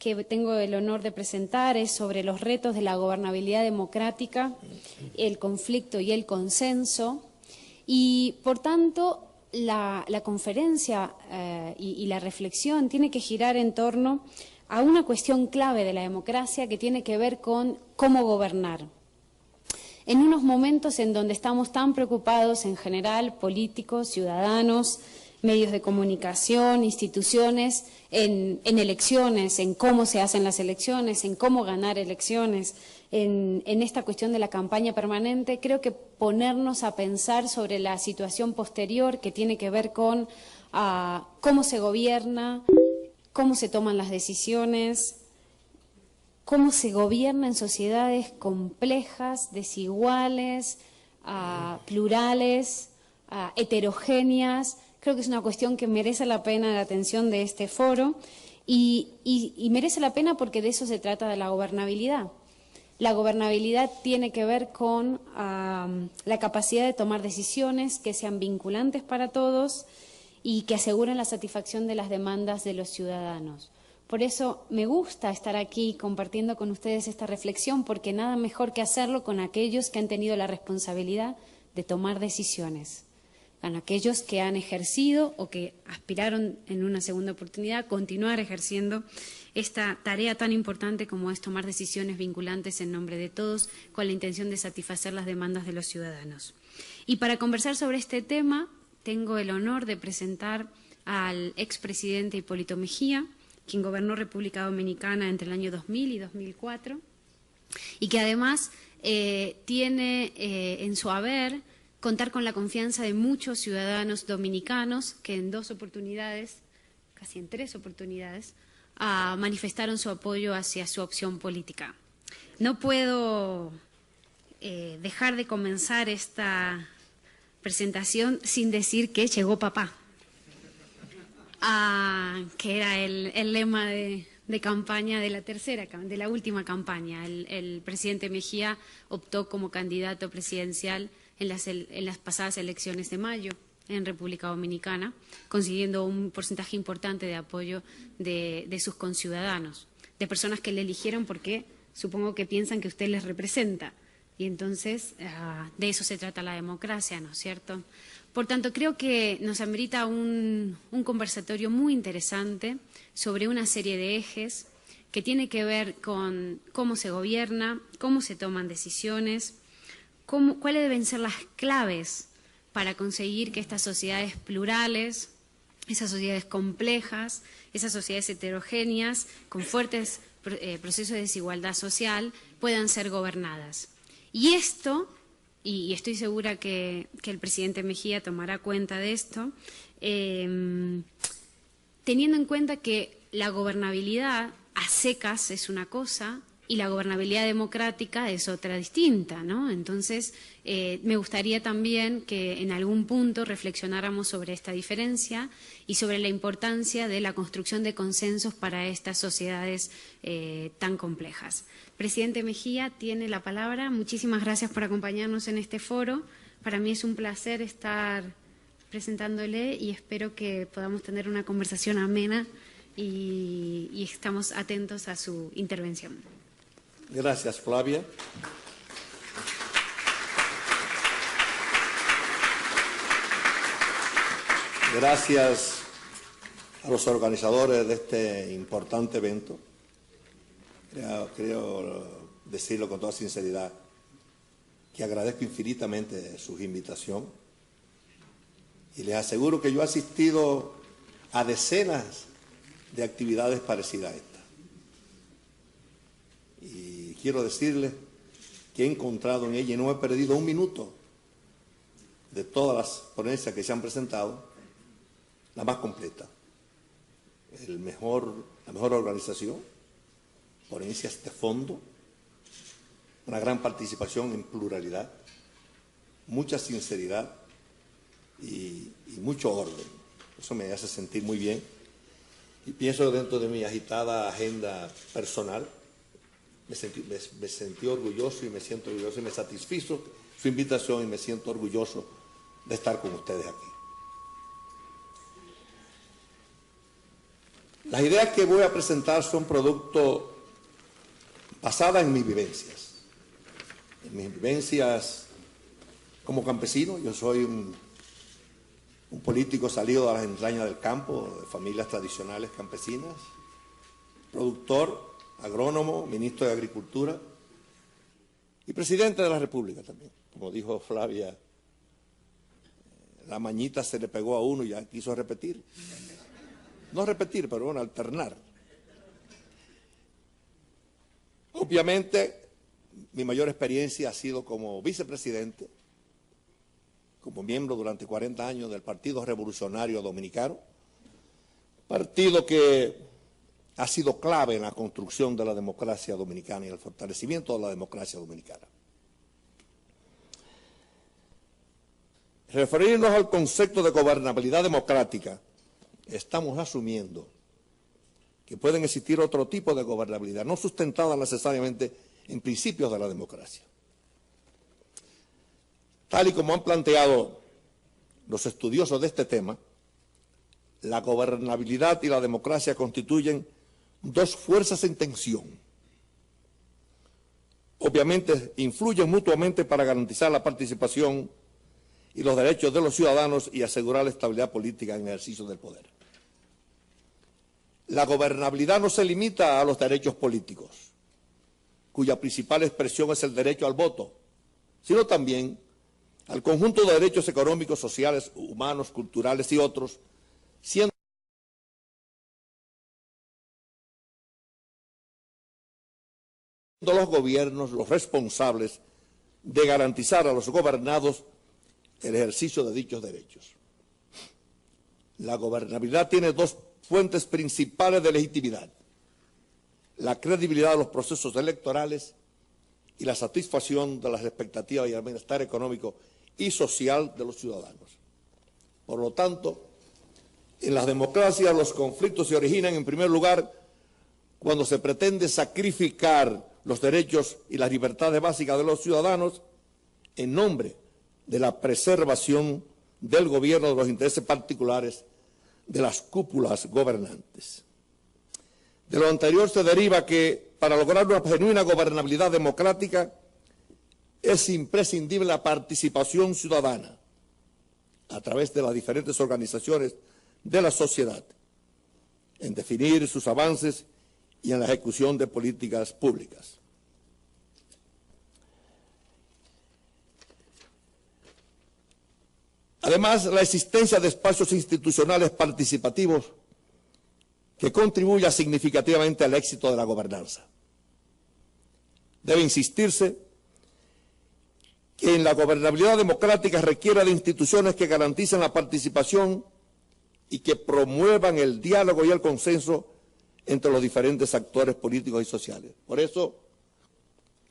que tengo el honor de presentar es sobre los retos de la gobernabilidad democrática, el conflicto y el consenso. Y, por tanto, la conferencia y la reflexión tiene que girar en torno a una cuestión clave de la democracia que tiene que ver con cómo gobernar. En unos momentos en donde estamos tan preocupados en general, políticos, ciudadanos, medios de comunicación, instituciones, en elecciones, en cómo se hacen las elecciones, en cómo ganar elecciones, en esta cuestión de la campaña permanente, creo que ponernos a pensar sobre la situación posterior que tiene que ver con cómo se gobierna, cómo se toman las decisiones, cómo se gobierna en sociedades complejas, desiguales, plurales, heterogéneas. Creo que es una cuestión que merece la pena la atención de este foro y merece la pena porque de eso se trata de la gobernabilidad. La gobernabilidad tiene que ver con la capacidad de tomar decisiones que sean vinculantes para todos y que aseguren la satisfacción de las demandas de los ciudadanos. Por eso me gusta estar aquí compartiendo con ustedes esta reflexión, porque nada mejor que hacerlo con aquellos que han tenido la responsabilidad de tomar decisiones, con aquellos que han ejercido o que aspiraron en una segunda oportunidad continuar ejerciendo esta tarea tan importante como es tomar decisiones vinculantes en nombre de todos con la intención de satisfacer las demandas de los ciudadanos. Y para conversar sobre este tema tengo el honor de presentar al expresidente Hipólito Mejía, quien gobernó República Dominicana entre el año 2000 y 2004, y que además tiene en su haber contar con la confianza de muchos ciudadanos dominicanos que en 2 oportunidades, casi en 3 oportunidades, manifestaron su apoyo hacia su opción política. No puedo dejar de comenzar esta presentación sin decir que llegó papá, que era el lema de campaña de la última campaña. El presidente Mejía optó como candidato presidencial en las pasadas elecciones de mayo en República Dominicana, consiguiendo un porcentaje importante de apoyo de sus conciudadanos, de personas que le eligieron porque supongo que piensan que usted les representa. Y entonces de eso se trata la democracia, ¿no es cierto? Por tanto, creo que nos amerita un conversatorio muy interesante sobre una serie de ejes que tiene que ver con cómo se gobierna, cómo se toman decisiones, cuáles deben ser las claves para conseguir que estas sociedades plurales, esas sociedades complejas, esas sociedades heterogéneas, con fuertes procesos de desigualdad social, puedan ser gobernadas. Y esto, y estoy segura que el presidente Mejía tomará cuenta de esto, teniendo en cuenta que la gobernabilidad a secas es una cosa y la gobernabilidad democrática es otra distinta, ¿no? Entonces, me gustaría también que en algún punto reflexionáramos sobre esta diferencia y sobre la importancia de la construcción de consensos para estas sociedades tan complejas. Presidente Mejía, tiene la palabra. Muchísimas gracias por acompañarnos en este foro. Para mí es un placer estar presentándole y espero que podamos tener una conversación amena y estamos atentos a su intervención. Gracias, Flavia. Gracias a los organizadores de este importante evento. Creo decirlo con toda sinceridad, que agradezco infinitamente su invitación y les aseguro que yo he asistido a decenas de actividades parecidas a esta. Y quiero decirles que he encontrado en ella, y no he perdido un minuto de todas las ponencias que se han presentado, la más completa, la mejor organización, ponencias de fondo, una gran participación en pluralidad, mucha sinceridad y mucho orden. Eso me hace sentir muy bien y pienso que dentro de mi agitada agenda personal me sentí orgulloso y me siento orgulloso y me satisfizo su invitación y me siento orgulloso de estar con ustedes aquí. Las ideas que voy a presentar son producto basadas en mis vivencias. En mis vivencias como campesino. Yo soy un político salido de las entrañas del campo, de familias tradicionales campesinas, productor, agrónomo, ministro de Agricultura y presidente de la República también. Como dijo Flavia, la mañita se le pegó a uno y ya quiso repetir. No repetir, pero bueno, alternar. Obviamente, mi mayor experiencia ha sido como vicepresidente, como miembro durante 40 años del Partido Revolucionario Dominicano, partido que ha sido clave en la construcción de la democracia dominicana y el fortalecimiento de la democracia dominicana. Referirnos al concepto de gobernabilidad democrática, estamos asumiendo que pueden existir otro tipo de gobernabilidad, no sustentada necesariamente en principios de la democracia. Tal y como han planteado los estudiosos de este tema, la gobernabilidad y la democracia constituyen dos fuerzas en tensión. Obviamente influyen mutuamente para garantizar la participación y los derechos de los ciudadanos y asegurar la estabilidad política en el ejercicio del poder. La gobernabilidad no se limita a los derechos políticos, cuya principal expresión es el derecho al voto, sino también al conjunto de derechos económicos, sociales, humanos, culturales y otros, siendo los gobiernos los responsables de garantizar a los gobernados el ejercicio de dichos derechos. La gobernabilidad tiene dos fuentes principales de legitimidad: la credibilidad de los procesos electorales y la satisfacción de las expectativas y el bienestar económico y social de los ciudadanos. Por lo tanto, en las democracias los conflictos se originan en primer lugar cuando se pretende sacrificar los derechos y las libertades básicas de los ciudadanos en nombre de la preservación del gobierno de los intereses particulares de las cúpulas gobernantes. De lo anterior se deriva que para lograr una genuina gobernabilidad democrática es imprescindible la participación ciudadana a través de las diferentes organizaciones de la sociedad en definir sus avances y en la ejecución de políticas públicas. Además, la existencia de espacios institucionales participativos que contribuya significativamente al éxito de la gobernanza. Debe insistirse que en la gobernabilidad democrática requiere de instituciones que garanticen la participación y que promuevan el diálogo y el consenso entre los diferentes actores políticos y sociales. Por eso,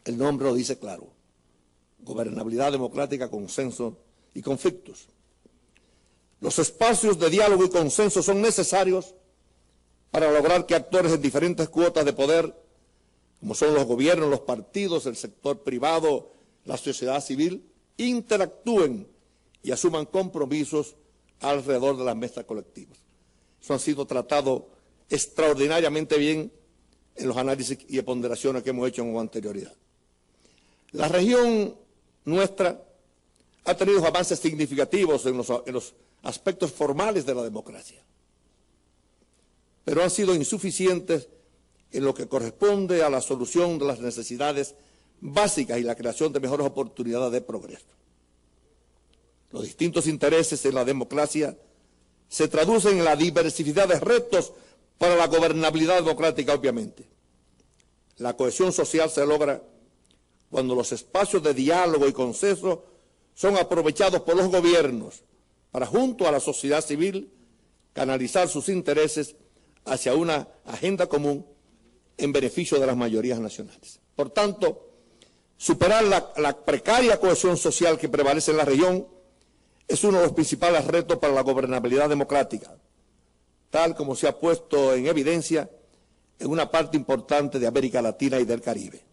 el nombre lo dice claro: gobernabilidad democrática, consenso y conflictos. Los espacios de diálogo y consenso son necesarios para lograr que actores en diferentes cuotas de poder, como son los gobiernos, los partidos, el sector privado, la sociedad civil, interactúen y asuman compromisos alrededor de las mesas colectivas. Eso ha sido tratado extraordinariamente bien en los análisis y ponderaciones que hemos hecho con anterioridad. La región nuestra ha tenido avances significativos en los aspectos formales de la democracia, pero han sido insuficientes en lo que corresponde a la solución de las necesidades básicas y la creación de mejores oportunidades de progreso. Los distintos intereses en la democracia se traducen en la diversidad de retos para la gobernabilidad democrática, obviamente. La cohesión social se logra cuando los espacios de diálogo y consenso son aprovechados por los gobiernos para, junto a la sociedad civil, canalizar sus intereses hacia una agenda común en beneficio de las mayorías nacionales. Por tanto, superar la precaria cohesión social que prevalece en la región es uno de los principales retos para la gobernabilidad democrática, tal como se ha puesto en evidencia en una parte importante de América Latina y del Caribe.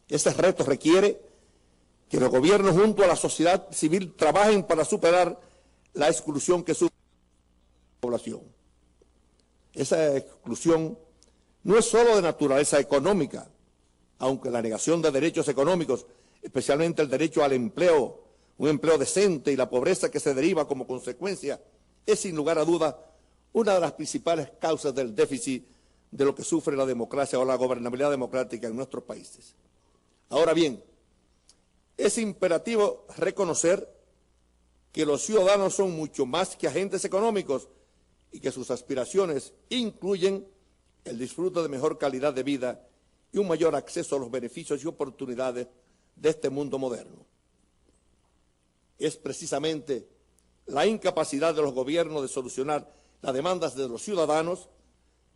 Ese reto requiere que los gobiernos junto a la sociedad civil trabajen para superar la exclusión que sufre la población. Esa exclusión no es solo de naturaleza económica, aunque la negación de derechos económicos, especialmente el derecho al empleo, un empleo decente y la pobreza que se deriva como consecuencia, es sin lugar a dudas una de las principales causas del déficit de lo que sufre la democracia o la gobernabilidad democrática en nuestros países. Ahora bien, es imperativo reconocer que los ciudadanos son mucho más que agentes económicos y que sus aspiraciones incluyen el disfrute de mejor calidad de vida y un mayor acceso a los beneficios y oportunidades de este mundo moderno. Es precisamente la incapacidad de los gobiernos de solucionar las demandas de los ciudadanos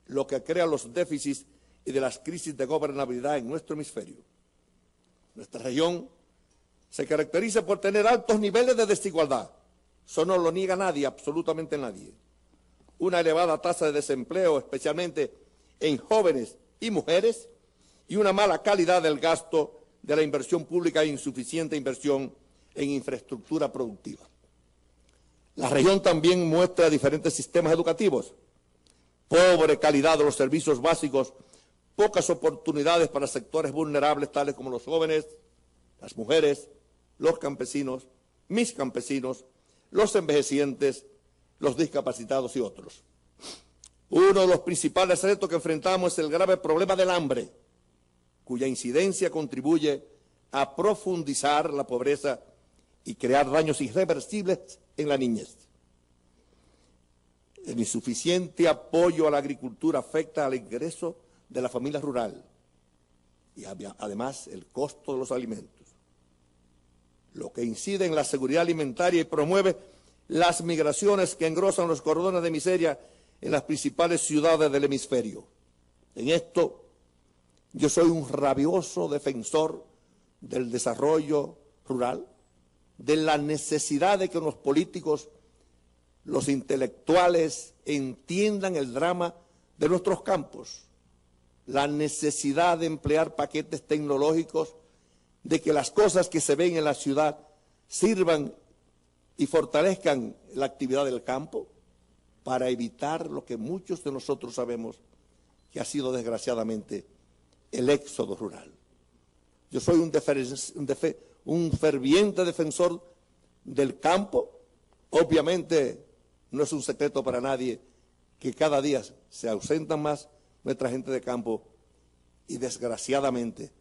lo que crea los déficits y de las crisis de gobernabilidad en nuestro hemisferio. Nuestra región se caracteriza por tener altos niveles de desigualdad. Eso no lo niega nadie, absolutamente nadie. Una elevada tasa de desempleo, especialmente en jóvenes y mujeres, y una mala calidad del gasto de la inversión pública e insuficiente inversión en infraestructura productiva. La región también muestra diferentes sistemas educativos, pobre calidad de los servicios básicos, pocas oportunidades para sectores vulnerables tales como los jóvenes, las mujeres, los campesinos, mis campesinos, los envejecientes, los discapacitados y otros. Uno de los principales retos que enfrentamos es el grave problema del hambre, cuya incidencia contribuye a profundizar la pobreza y crear daños irreversibles en la niñez. El insuficiente apoyo a la agricultura afecta al ingreso de la familia rural y además el costo de los alimentos, lo que incide en la seguridad alimentaria y promueve las migraciones que engrosan los cordones de miseria en las principales ciudades del hemisferio. En esto, yo soy un rabioso defensor del desarrollo rural, de la necesidad de que los políticos, los intelectuales, entiendan el drama de nuestros campos, la necesidad de emplear paquetes tecnológicos, de que las cosas que se ven en la ciudad sirvan y fortalezcan la actividad del campo para evitar lo que muchos de nosotros sabemos que ha sido desgraciadamente el éxodo rural. Yo soy un ferviente defensor del campo. Obviamente no es un secreto para nadie que cada día se ausentan más nuestra gente de campo y desgraciadamente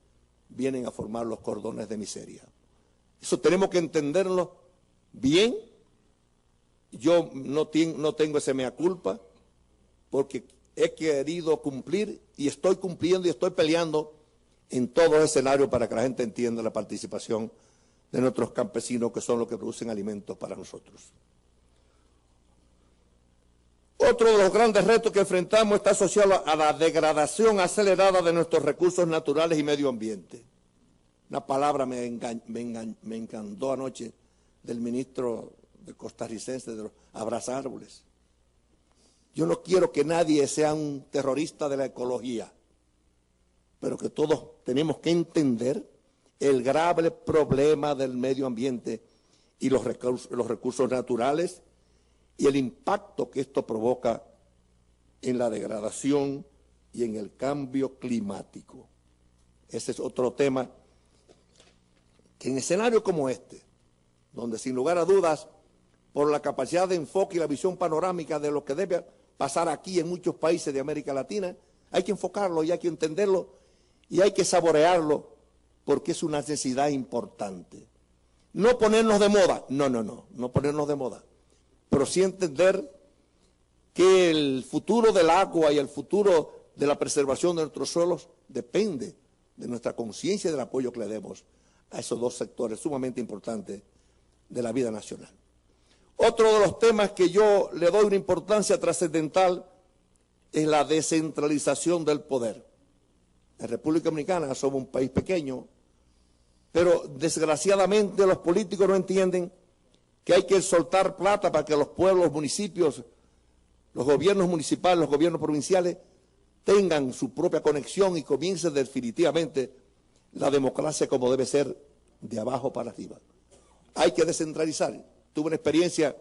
vienen a formar los cordones de miseria. Eso tenemos que entenderlo bien. Yo no tengo ese mea culpa porque he querido cumplir y estoy cumpliendo y estoy peleando en todo escenario para que la gente entienda la participación de nuestros campesinos, que son los que producen alimentos para nosotros. Otro de los grandes retos que enfrentamos está asociado a la degradación acelerada de nuestros recursos naturales y medio ambiente. Una palabra me encantó anoche del ministro costarricense de los abrazárboles. Yo no quiero que nadie sea un terrorista de la ecología, pero que todos tenemos que entender el grave problema del medio ambiente y los recursos naturales y el impacto que esto provoca en la degradación y en el cambio climático. Ese es otro tema que en escenarios como este, donde sin lugar a dudas, por la capacidad de enfoque y la visión panorámica de lo que debe pasar aquí en muchos países de América Latina, hay que enfocarlo y hay que entenderlo y hay que saborearlo porque es una necesidad importante. No ponernos de moda, no ponernos de moda, pero sí entender que el futuro del agua y el futuro de la preservación de nuestros suelos depende de nuestra conciencia y del apoyo que le demos a esos dos sectores sumamente importantes de la vida nacional. Otro de los temas que yo le doy una importancia trascendental es la descentralización del poder. En República Dominicana somos un país pequeño, pero desgraciadamente los políticos no entienden que hay que soltar plata para que los pueblos, los municipios, los gobiernos municipales, los gobiernos provinciales tengan su propia conexión y comience definitivamente la democracia como debe ser, de abajo para arriba. Hay que descentralizar. Tuve una experiencia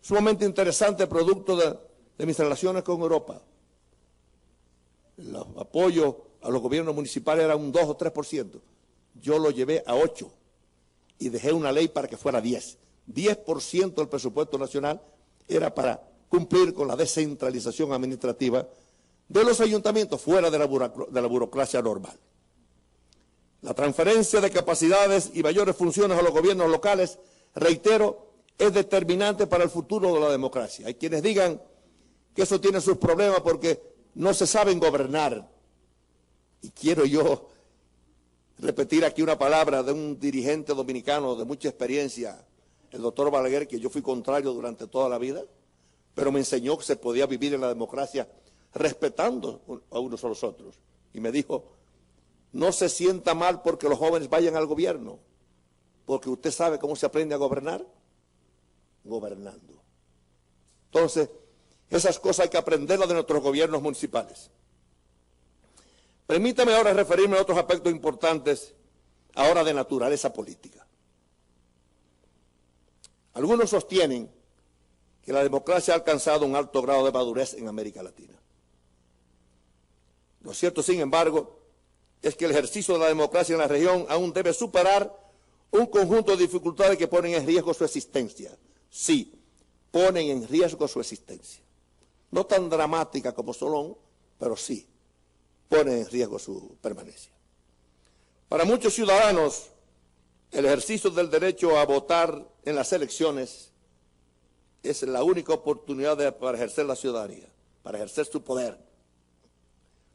sumamente interesante producto de mis relaciones con Europa, los apoyos a los gobiernos municipales eran un 2 o 3%. Yo lo llevé a 8% y dejé una ley para que fuera 10%. 10% del presupuesto nacional era para cumplir con la descentralización administrativa de los ayuntamientos fuera de la burocracia normal. La transferencia de capacidades y mayores funciones a los gobiernos locales, reitero, es determinante para el futuro de la democracia. Hay quienes digan que eso tiene sus problemas porque no se saben gobernar. Y quiero yo repetir aquí una palabra de un dirigente dominicano de mucha experiencia, el doctor Balaguer, que yo fui contrario durante toda la vida, pero me enseñó que se podía vivir en la democracia respetando a unos a los otros. Y me dijo, no se sienta mal porque los jóvenes vayan al gobierno, porque usted sabe cómo se aprende a gobernar, gobernando. Entonces, esas cosas hay que aprenderlas de nuestros gobiernos municipales. Permítame ahora referirme a otros aspectos importantes, ahora de naturaleza política. Algunos sostienen que la democracia ha alcanzado un alto grado de madurez en América Latina. Lo cierto, sin embargo, es que el ejercicio de la democracia en la región aún debe superar un conjunto de dificultades que ponen en riesgo su existencia. Sí, ponen en riesgo su existencia. No tan dramática como Solón, pero sí ponen en riesgo su permanencia. Para muchos ciudadanos, el ejercicio del derecho a votar en las elecciones es la única oportunidad para ejercer la ciudadanía, para ejercer su poder.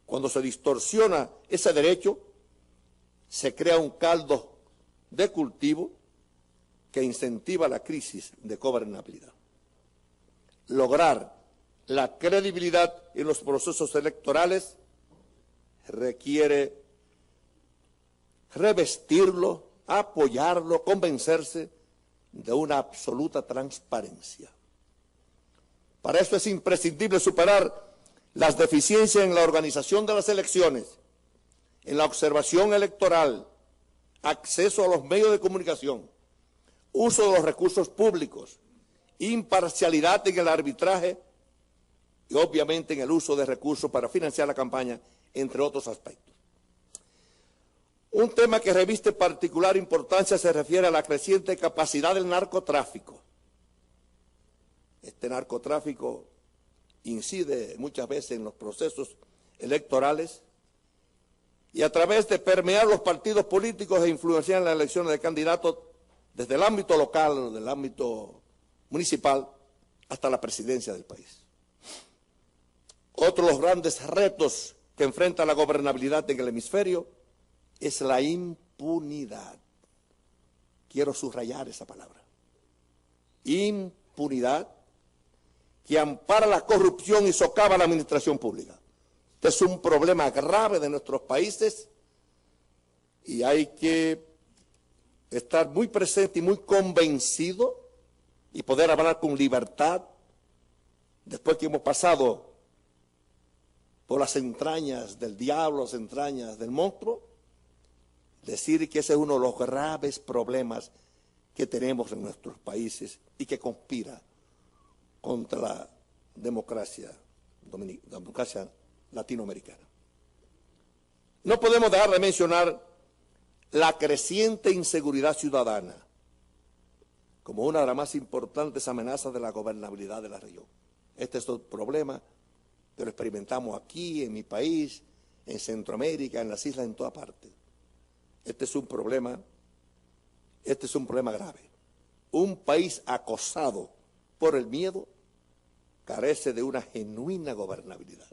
Cuando se distorsiona ese derecho, se crea un caldo de cultivo que incentiva la crisis de gobernabilidad. Lograr la credibilidad en los procesos electorales requiere revestirlo, apoyarlo, convencerse de una absoluta transparencia. Para eso es imprescindible superar las deficiencias en la organización de las elecciones, en la observación electoral, acceso a los medios de comunicación, uso de los recursos públicos, imparcialidad en el arbitraje y obviamente en el uso de recursos para financiar la campaña, entre otros aspectos. Un tema que reviste particular importancia se refiere a la creciente capacidad del narcotráfico. Este narcotráfico incide muchas veces en los procesos electorales y a través de permear los partidos políticos e influenciar en las elecciones de candidatos desde el ámbito local, del ámbito municipal, hasta la presidencia del país. Otro de los grandes retos que enfrenta la gobernabilidad en el hemisferio es la impunidad. Quiero subrayar esa palabra. Impunidad que ampara la corrupción y socava la administración pública. Este es un problema grave de nuestros países y hay que estar muy presente y muy convencido y poder hablar con libertad después que hemos pasado por las entrañas del diablo, las entrañas del monstruo, decir que ese es uno de los graves problemas que tenemos en nuestros países y que conspira contra la democracia latinoamericana. No podemos dejar de mencionar la creciente inseguridad ciudadana como una de las más importantes amenazas de la gobernabilidad de la región. Este es un problema que lo experimentamos aquí, en mi país, en Centroamérica, en las islas, en toda parte. Este es un problema grave. Un país acosado por el miedo carece de una genuina gobernabilidad.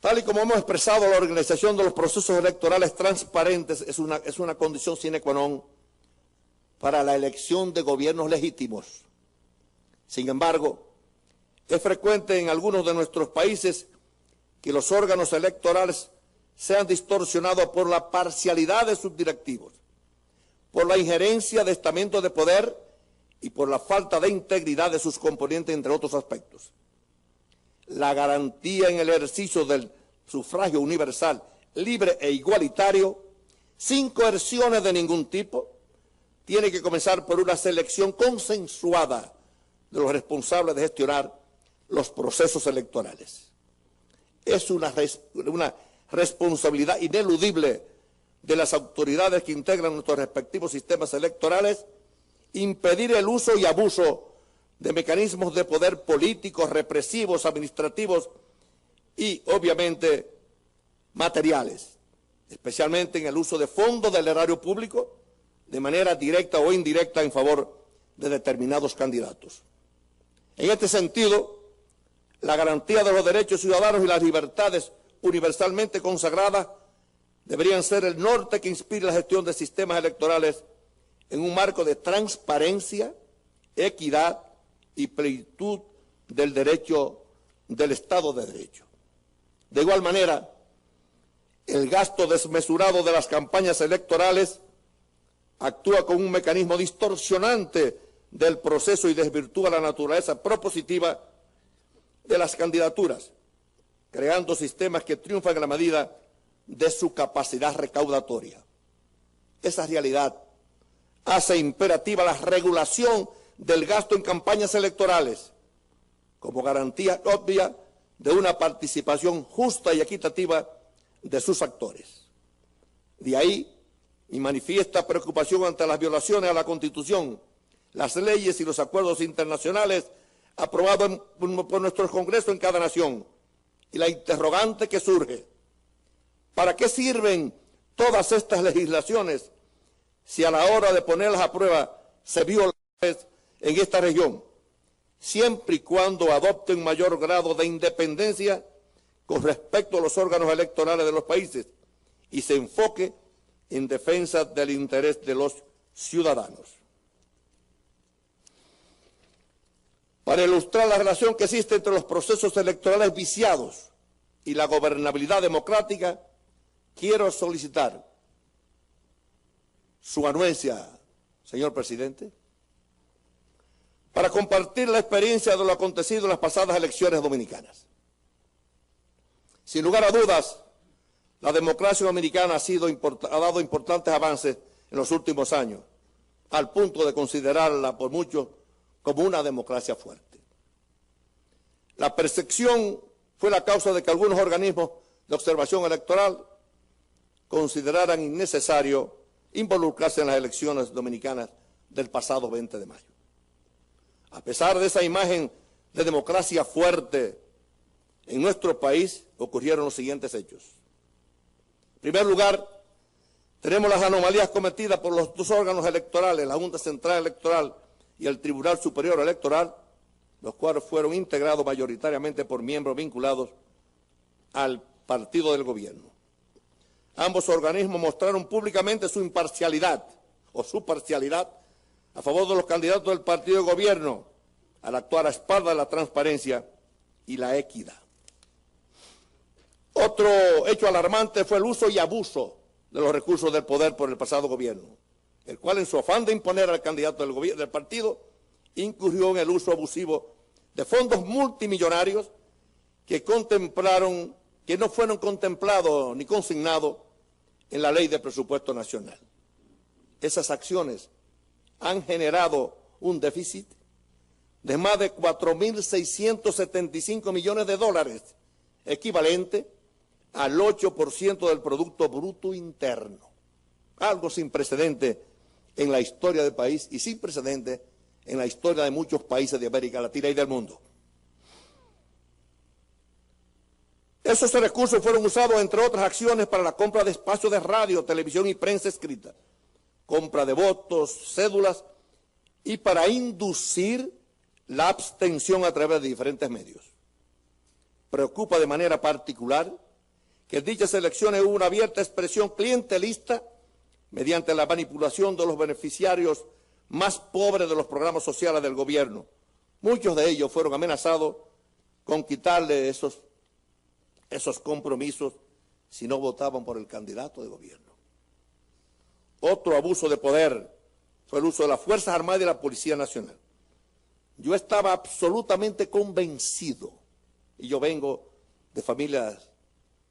Tal y como hemos expresado, la organización de los procesos electorales transparentes es una condición sine qua non para la elección de gobiernos legítimos. Sin embargo, es frecuente en algunos de nuestros países que los órganos electorales sean distorsionados por la parcialidad de sus directivos, por la injerencia de estamentos de poder y por la falta de integridad de sus componentes, entre otros aspectos. La garantía en el ejercicio del sufragio universal, libre e igualitario, sin coerciones de ningún tipo, tiene que comenzar por una selección consensuada de los responsables de gestionar los procesos electorales. Es una responsabilidad ineludible de las autoridades que integran nuestros respectivos sistemas electorales impedir el uso y abuso de mecanismos de poder políticos, represivos, administrativos y, obviamente, materiales, especialmente en el uso de fondos del erario público de manera directa o indirecta en favor de determinados candidatos. En este sentido, la garantía de los derechos ciudadanos y las libertades universalmente consagradas deberían ser el norte que inspire la gestión de sistemas electorales en un marco de transparencia, equidad y plenitud del derecho del Estado de Derecho. De igual manera, el gasto desmesurado de las campañas electorales actúa como un mecanismo distorsionante del proceso y desvirtúa la naturaleza propositiva de las candidaturas, creando sistemas que triunfan en la medida de su capacidad recaudatoria. Esa realidad hace imperativa la regulación del gasto en campañas electorales como garantía obvia de una participación justa y equitativa de sus actores. De ahí mi manifiesta preocupación ante las violaciones a la Constitución, las leyes y los acuerdos internacionales aprobados por nuestro Congreso en cada nación, y la interrogante que surge: ¿para qué sirven todas estas legislaciones si a la hora de ponerlas a prueba se violan en esta región, siempre y cuando adopten un mayor grado de independencia con respecto a los órganos electorales de los países y se enfoque en defensa del interés de los ciudadanos? Para ilustrar la relación que existe entre los procesos electorales viciados y la gobernabilidad democrática, quiero solicitar su anuencia, señor presidente, para compartir la experiencia de lo acontecido en las pasadas elecciones dominicanas. Sin lugar a dudas, la democracia dominicana ha dado importantes avances en los últimos años, al punto de considerarla por muchos como una democracia fuerte. La percepción fue la causa de que algunos organismos de observación electoral consideraran innecesario involucrarse en las elecciones dominicanas del pasado 20 de mayo. A pesar de esa imagen de democracia fuerte, en nuestro país ocurrieron los siguientes hechos. En primer lugar, tenemos las anomalías cometidas por los dos órganos electorales, la Junta Central Electoral y el Tribunal Superior Electoral, los cuales fueron integrados mayoritariamente por miembros vinculados al partido del gobierno. Ambos organismos mostraron públicamente su imparcialidad o su parcialidad a favor de los candidatos del partido de gobierno al actuar a espaldas de la transparencia y la equidad. Otro hecho alarmante fue el uso y abuso de los recursos del poder por el pasado gobierno, el cual en su afán de imponer al candidato del partido incurrió en el uso abusivo de fondos multimillonarios que no fueron contemplados ni consignados en la Ley de Presupuesto Nacional. Esas acciones han generado un déficit de más de 4.675 millones de dólares, equivalente al 8% del Producto Bruto Interno. Algo sin precedente en la historia del país y sin precedente en la historia de muchos países de América Latina y del mundo. Esos recursos fueron usados, entre otras acciones, para la compra de espacios de radio, televisión y prensa escrita, compra de votos, cédulas y para inducir la abstención a través de diferentes medios. Preocupa de manera particular que en dichas elecciones hubo una abierta expresión clientelista mediante la manipulación de los beneficiarios más pobres de los programas sociales del gobierno. Muchos de ellos fueron amenazados con quitarle esos compromisos si no votaban por el candidato de gobierno. Otro abuso de poder fue el uso de las Fuerzas Armadas y de la Policía Nacional. Yo estaba absolutamente convencido, y yo vengo de familias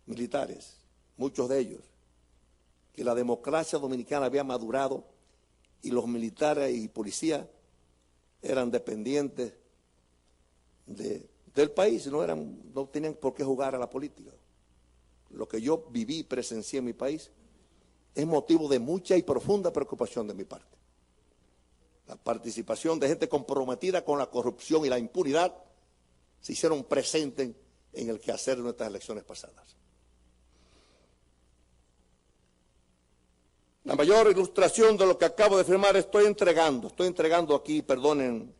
militares, muchos de ellos, que la democracia dominicana había madurado y los militares y policías eran dependientes del país, no tenían por qué jugar a la política. Lo que yo viví y presencié en mi país es motivo de mucha y profunda preocupación de mi parte. La participación de gente comprometida con la corrupción y la impunidad se hicieron presentes en el quehacer de nuestras elecciones pasadas. La mayor ilustración de lo que acabo de afirmar estoy entregando aquí, perdonen,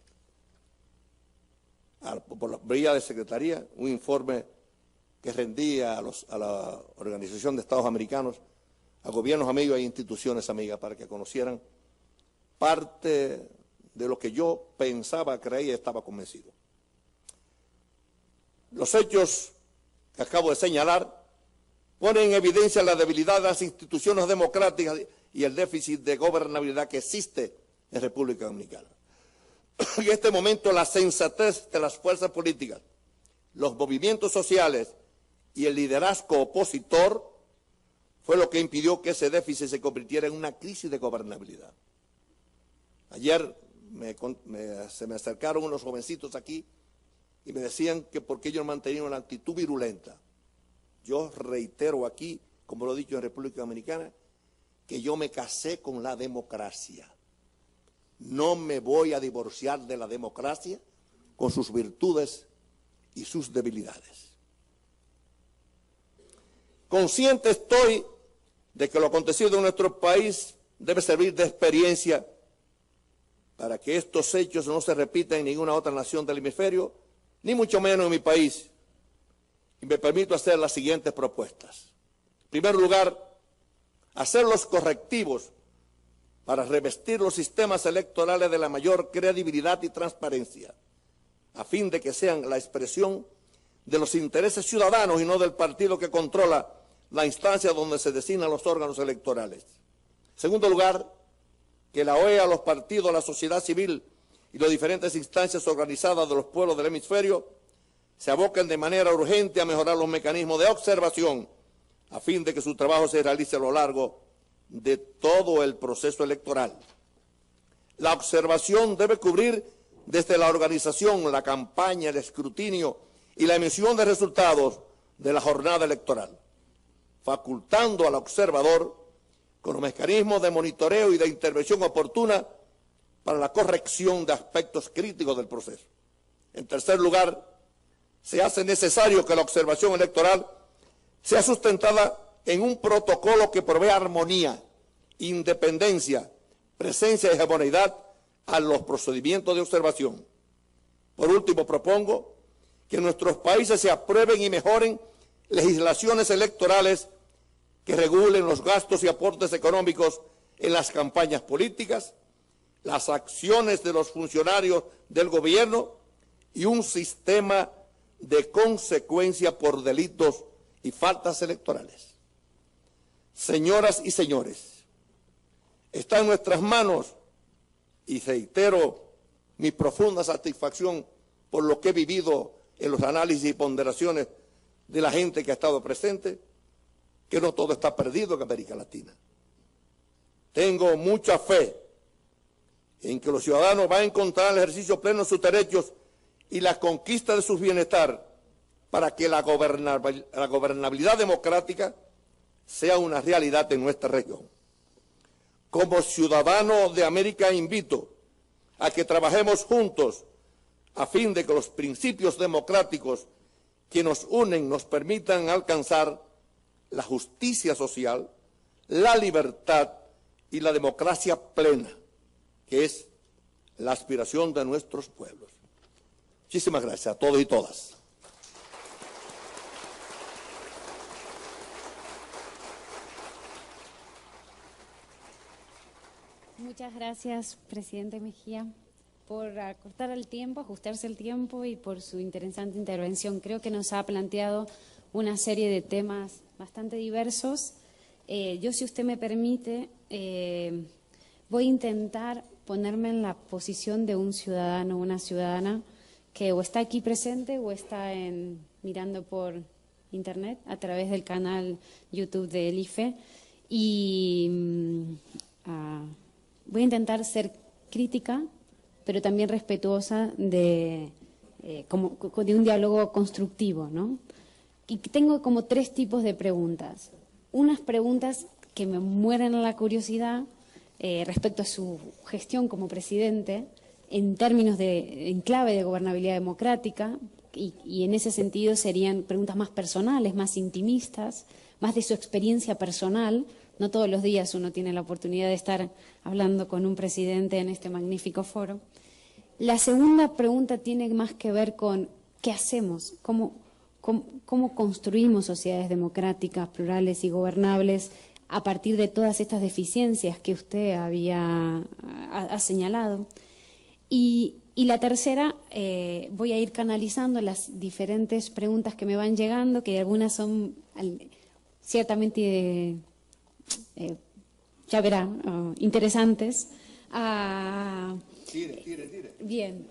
por la vía de secretaría, un informe que rendía a la Organización de Estados Americanos, a gobiernos amigos e instituciones amigas, para que conocieran parte de lo que yo pensaba, creía y estaba convencido. Los hechos que acabo de señalar ponen en evidencia la debilidad de las instituciones democráticas y el déficit de gobernabilidad que existe en República Dominicana. Y en este momento la sensatez de las fuerzas políticas, los movimientos sociales y el liderazgo opositor fue lo que impidió que ese déficit se convirtiera en una crisis de gobernabilidad. Ayer se me acercaron unos jovencitos aquí y me decían que por qué yo mantenía una actitud virulenta. Yo reitero aquí, como lo he dicho en República Dominicana, que yo me casé con la democracia. No me voy a divorciar de la democracia con sus virtudes y sus debilidades. Consciente estoy de que lo acontecido en nuestro país debe servir de experiencia para que estos hechos no se repitan en ninguna otra nación del hemisferio, ni mucho menos en mi país. Y me permito hacer las siguientes propuestas. En primer lugar, hacer los correctivos para revestir los sistemas electorales de la mayor credibilidad y transparencia, a fin de que sean la expresión de los intereses ciudadanos y no del partido que controla la instancia donde se designan los órganos electorales. En segundo lugar, que la OEA, los partidos, la sociedad civil y las diferentes instancias organizadas de los pueblos del hemisferio se aboquen de manera urgente a mejorar los mecanismos de observación a fin de que su trabajo se realice a lo largo de todo el proceso electoral. La observación debe cubrir desde la organización, la campaña, el escrutinio y la emisión de resultados de la jornada electoral, facultando al observador con los mecanismos de monitoreo y de intervención oportuna para la corrección de aspectos críticos del proceso. En tercer lugar, se hace necesario que la observación electoral sea sustentada en un protocolo que provea armonía, independencia, presencia y hegemoneidad a los procedimientos de observación. Por último, propongo que en nuestros países se aprueben y mejoren legislaciones electorales que regulen los gastos y aportes económicos en las campañas políticas, las acciones de los funcionarios del gobierno y un sistema de consecuencia por delitos y faltas electorales. Señoras y señores, está en nuestras manos, y reitero mi profunda satisfacción por lo que he vivido en los análisis y ponderaciones de la gente que ha estado presente, que no todo está perdido en América Latina. Tengo mucha fe en que los ciudadanos van a encontrar el ejercicio pleno de sus derechos y la conquista de su bienestar para que la gobernabilidad democrática sea una realidad en nuestra región. Como ciudadano de América invito a que trabajemos juntos a fin de que los principios democráticos que nos unen nos permitan alcanzar la justicia social, la libertad y la democracia plena, que es la aspiración de nuestros pueblos. Muchísimas gracias a todos y todas. Muchas gracias, presidente Mejía, por acortar el tiempo, ajustarse el tiempo y por su interesante intervención. Creo que nos ha planteado una serie de temas bastante diversos. Yo, si usted me permite, voy a intentar ponerme en la posición de un ciudadano o una ciudadana que o está aquí presente o está mirando por internet a través del canal YouTube del IFE y voy a intentar ser crítica, pero también respetuosa de un diálogo constructivo, ¿no? Y tengo como 3 tipos de preguntas. Unas preguntas que me mueren la curiosidad respecto a su gestión como presidente, en términos en clave de gobernabilidad democrática, y en ese sentido serían preguntas más personales, más intimistas, más de su experiencia personal. No todos los días uno tiene la oportunidad de estar hablando con un presidente en este magnífico foro. La segunda pregunta tiene más que ver con qué hacemos, cómo construimos sociedades democráticas, plurales y gobernables a partir de todas estas deficiencias que usted ha señalado. Y la tercera, voy a ir canalizando las diferentes preguntas que me van llegando, que algunas son ciertamente, ya verá, interesantes. Tire. Bien.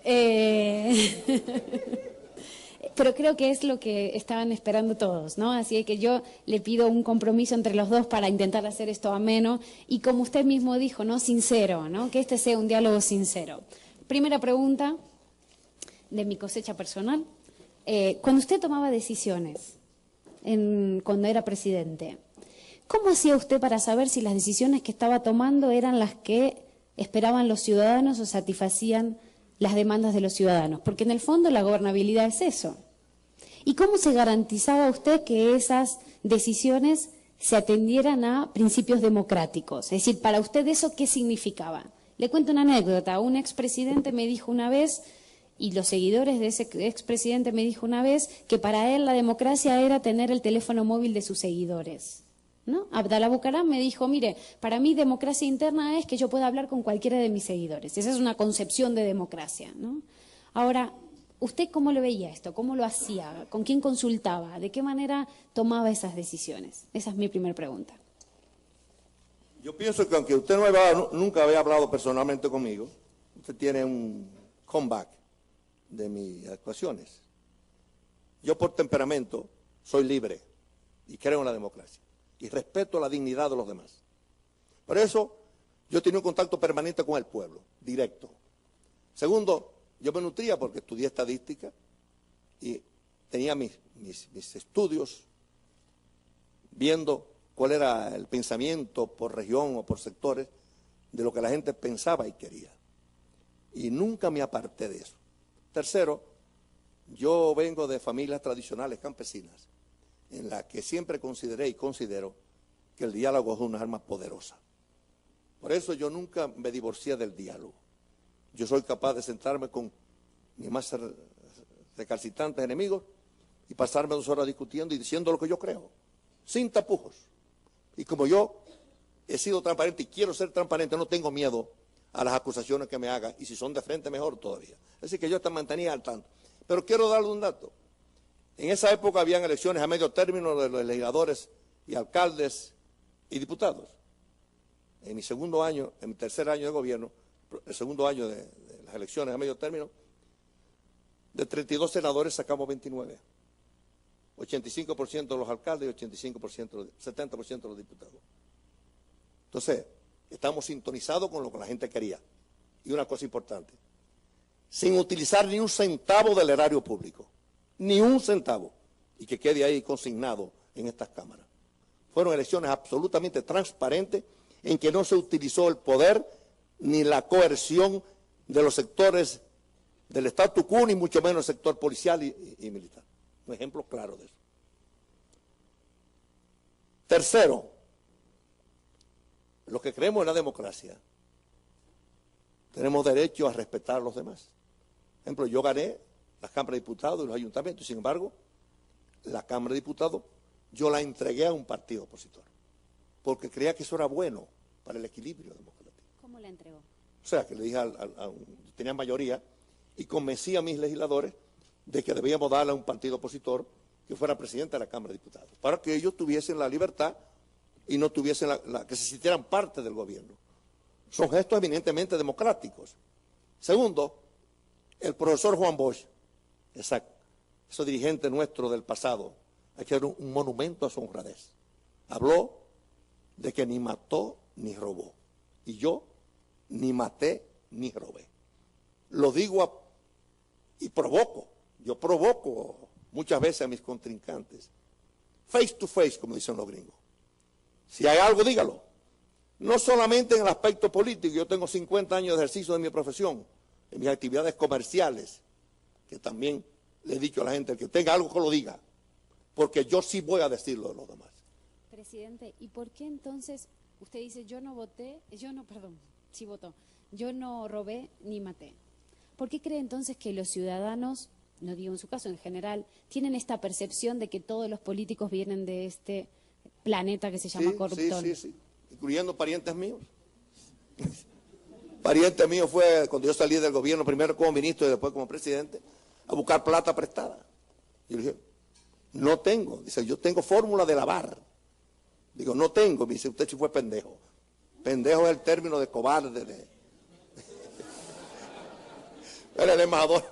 Pero creo que es lo que estaban esperando todos, ¿no? Así que yo le pido un compromiso entre los dos para intentar hacer esto ameno y, como usted mismo dijo, ¿no? Sincero, ¿no? Que este sea un diálogo sincero. Primera pregunta de mi cosecha personal. Cuando usted tomaba decisiones, cuando era presidente, ¿cómo hacía usted para saber si las decisiones que estaba tomando eran las que esperaban los ciudadanos o satisfacían las demandas de los ciudadanos? Porque en el fondo la gobernabilidad es eso. ¿Y cómo se garantizaba usted que esas decisiones se atendieran a principios democráticos? Es decir, para usted eso, ¿qué significaba? Le cuento una anécdota. Un expresidente me dijo una vez, y los seguidores de ese expresidente me dijo una vez, que para él la democracia era tener el teléfono móvil de sus seguidores, ¿no? Abdalá Bucaram me dijo, mire, para mí democracia interna es que yo pueda hablar con cualquiera de mis seguidores. Esa es una concepción de democracia, ¿no? Ahora, ¿usted cómo lo veía esto? ¿Cómo lo hacía? ¿Con quién consultaba? ¿De qué manera tomaba esas decisiones? Esa es mi primera pregunta. Yo pienso que aunque usted nunca había hablado personalmente conmigo, usted tiene un comeback de mis actuaciones. Yo por temperamento soy libre y creo en la democracia y respeto la dignidad de los demás. Por eso yo tenía un contacto permanente con el pueblo, directo. Segundo, yo me nutría porque estudié estadística y tenía mis estudios viendo cuál era el pensamiento por región o por sectores de lo que la gente pensaba y quería. Y nunca me aparté de eso. Tercero, yo vengo de familias tradicionales campesinas, en las que siempre consideré y considero que el diálogo es una arma poderosa. Por eso yo nunca me divorcié del diálogo. Yo soy capaz de sentarme con mis más recalcitrantes enemigos y pasarme 2 horas discutiendo y diciendo lo que yo creo, sin tapujos. Y como yo he sido transparente y quiero ser transparente, no tengo miedo a las acusaciones que me hagan, y si son de frente, mejor todavía. Así que yo te mantenía al tanto. Pero quiero darle un dato. En esa época habían elecciones a medio término de los legisladores y alcaldes y diputados. En mi segundo año, en mi tercer año de gobierno, el segundo año de las elecciones a medio término, de 32 senadores sacamos 29. 85% de los alcaldes y 70% de los diputados. Entonces, estamos sintonizados con lo que la gente quería. Y una cosa importante, sin utilizar ni un centavo del erario público, ni un centavo, y que quede ahí consignado en estas cámaras. Fueron elecciones absolutamente transparentes en que no se utilizó el poder ni la coerción de los sectores del statu quo, ni mucho menos el sector policial y militar. Un ejemplo claro de eso. Tercero, los que creemos en la democracia tenemos derecho a respetar a los demás. Por ejemplo, yo gané las cámaras de diputados y los ayuntamientos, sin embargo, la Cámara de Diputados yo la entregué a un partido opositor, porque creía que eso era bueno para el equilibrio democrático. ¿Cómo la entregó? O sea, que le dije tenía mayoría y convencí a mis legisladores de que debíamos darle a un partido opositor que fuera presidente de la Cámara de Diputados, para que ellos tuviesen la libertad y no tuviesen que se sintieran parte del gobierno. Son gestos eminentemente democráticos. Segundo, el profesor Juan Bosch, ese dirigente nuestro del pasado, hay que dar un monumento a su honradez. Habló de que ni mató ni robó. Y yo ni maté, ni robé. Lo digo y provoco. Yo provoco muchas veces a mis contrincantes. Face to face, como dicen los gringos. Si hay algo, dígalo. No solamente en el aspecto político. Yo tengo 50 años de ejercicio de mi profesión, en mis actividades comerciales, que también le he dicho a la gente, el que tenga algo que lo diga, porque yo sí voy a decirlo de los demás. Presidente, ¿y por qué entonces usted dice yo no robé ni maté? ¿Por qué cree entonces que los ciudadanos, no digo en su caso, en general, tienen esta percepción de que todos los políticos vienen de este planeta que se llama corrupción? Sí, incluyendo parientes míos. Pariente mío fue, cuando yo salí del gobierno, primero como ministro y después como presidente, a buscar plata prestada. Y le dije, no tengo. Dice, yo tengo fórmula de lavar. Digo, no tengo. Me dice, usted sí fue pendejo. Pendejo es el término de cobarde. El embajador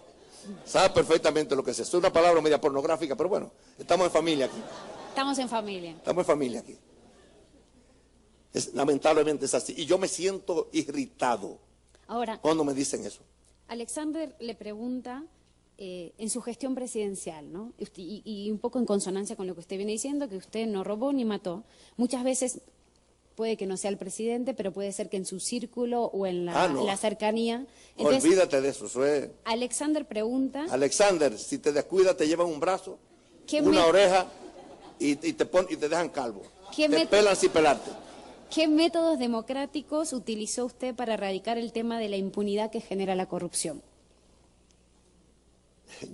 sabe perfectamente lo que es. Es una palabra media pornográfica, pero bueno, estamos en familia aquí. Estamos en familia. Estamos en familia aquí. Lamentablemente es así. Y yo me siento irritado cuando me dicen eso. Alexander le pregunta en su gestión presidencial, ¿no? Y un poco en consonancia con lo que usted viene diciendo, que usted no robó ni mató. Muchas veces puede que no sea el presidente, pero puede ser que en su círculo o en la cercanía. Entonces, olvídate de eso. Alexander pregunta. Alexander, si te descuidas te llevan un brazo, una oreja y te dejan calvo. Te pelan sin pelarte. ¿Qué métodos democráticos utilizó usted para erradicar el tema de la impunidad que genera la corrupción?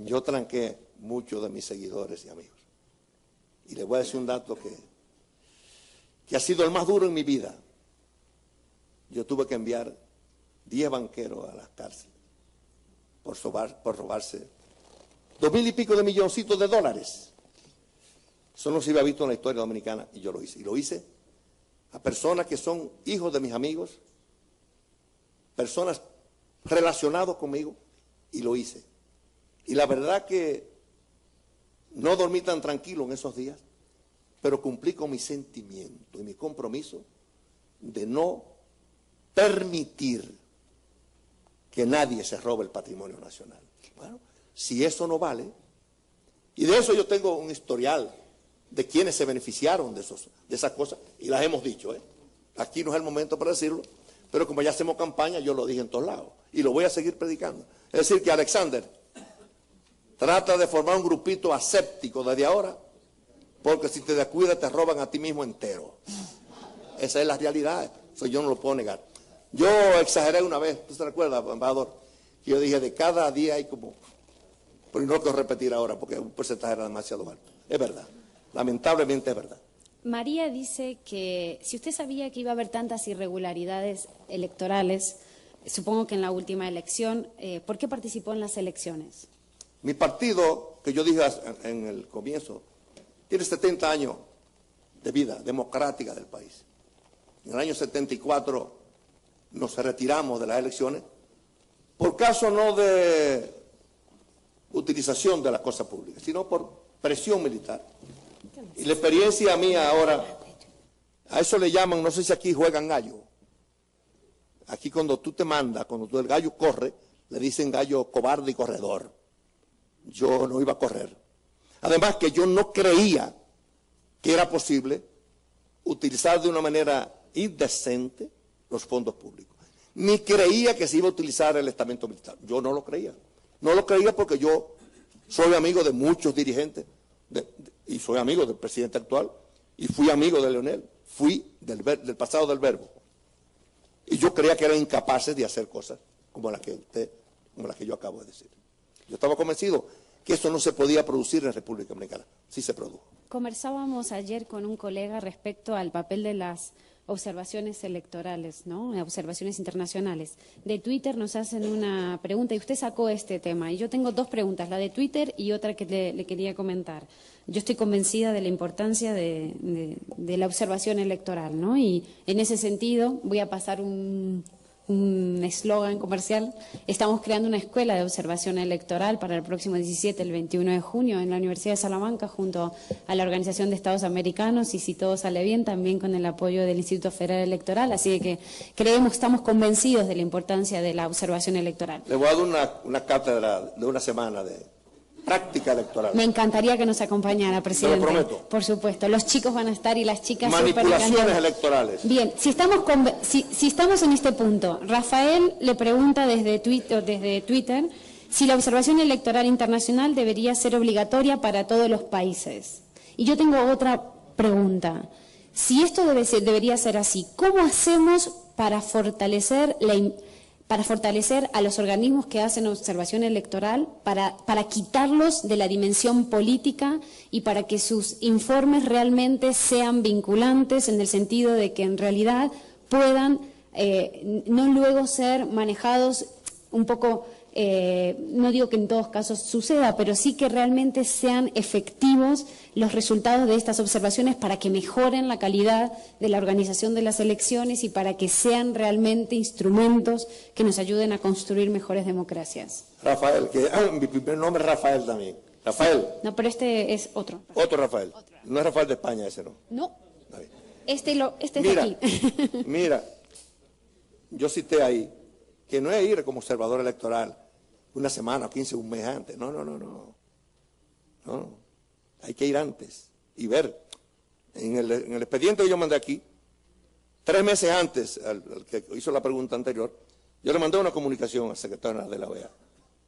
Yo tranqué muchos de mis seguidores y amigos. Y les voy a decir un dato que ha sido el más duro en mi vida. Yo tuve que enviar 10 banqueros a las cárceles por robarse 2.000 y pico de milloncitos de dólares. Eso no se había visto en la historia dominicana y yo lo hice. Y lo hice a personas que son hijos de mis amigos, personas relacionadas conmigo, y lo hice. Y la verdad que no dormí tan tranquilo en esos días, pero cumplí con mi sentimiento y mi compromiso de no permitir que nadie se robe el patrimonio nacional. Bueno, si eso no vale, y de eso yo tengo un historial de quienes se beneficiaron de esas cosas, y las hemos dicho, aquí no es el momento para decirlo, pero como ya hacemos campaña, yo lo dije en todos lados, y lo voy a seguir predicando. Es decir, que Alexander trata de formar un grupito aséptico desde ahora, porque si te descuidas te roban a ti mismo entero. Esa es la realidad, eso yo no lo puedo negar. Yo exageré una vez, ¿tú te recuerdas, embajador? Yo dije, de cada día hay como, pero no lo quiero repetir ahora, porque un porcentaje era demasiado alto. Es verdad. Lamentablemente es verdad. María dice que si usted sabía que iba a haber tantas irregularidades electorales, supongo que en la última elección, ¿por qué participó en las elecciones? Mi partido, que yo dije en el comienzo, tiene 70 años de vida democrática del país. En el año 74 nos retiramos de las elecciones por caso no de utilización de la cosa pública, sino por presión militar. Y la experiencia mía ahora, a eso le llaman, no sé si aquí juegan gallo. Aquí cuando tú te mandas, cuando el gallo corre, le dicen gallo cobarde y corredor. Yo no iba a correr. Además que yo no creía que era posible utilizar de una manera indecente los fondos públicos. Ni creía que se iba a utilizar el estamento militar. Yo no lo creía. No lo creía porque yo soy amigo de muchos dirigentes y soy amigo del presidente actual y fui amigo de Leonel. Fui del pasado del Verbo. Y yo creía que eran incapaces de hacer cosas como las que yo acabo de decir. Yo estaba convencido que eso no se podía producir en la República Dominicana. Sí se produjo. Conversábamos ayer con un colega respecto al papel de las observaciones electorales, ¿no? Observaciones internacionales. De Twitter nos hacen una pregunta y usted sacó este tema. Y yo tengo dos preguntas, la de Twitter y otra que le quería comentar. Yo estoy convencida de la importancia de la observación electoral, ¿no? Y en ese sentido voy a pasar un un eslogan comercial. Estamos creando una escuela de observación electoral para el próximo 17, el 21 de junio, en la Universidad de Salamanca, junto a la Organización de Estados Americanos, y si todo sale bien, también con el apoyo del Instituto Federal Electoral. Así que estamos convencidos de la importancia de la observación electoral. Le voy a dar una cátedra de una semana de práctica electoral. Me encantaría que nos acompañara, presidente. Te lo prometo. Por supuesto, los chicos van a estar y las chicas. Manipulaciones electorales. Bien, si estamos en este punto, Rafael le pregunta desde Twitter si la observación electoral internacional debería ser obligatoria para todos los países. Y yo tengo otra pregunta. Si esto debería ser así, ¿cómo hacemos para fortalecer a los organismos que hacen observación electoral, para quitarlos de la dimensión política y para que sus informes realmente sean vinculantes, en el sentido de que en realidad puedan no luego ser manejados un poco, no digo que en todos casos suceda, pero sí que realmente sean efectivos los resultados de estas observaciones para que mejoren la calidad de la organización de las elecciones y para que sean realmente instrumentos que nos ayuden a construir mejores democracias? Rafael, mi primer nombre es Rafael también. Rafael. No, pero este es otro. Otro Rafael. No es Rafael de España ese, ¿no? No. Este es de aquí. Mira, yo cité ahí que no es ir como observador electoral una semana o 15, un mes antes. No. Hay que ir antes y ver. En el expediente que yo mandé aquí, 3 meses antes, al que hizo la pregunta anterior, yo le mandé una comunicación al secretario general de la OEA,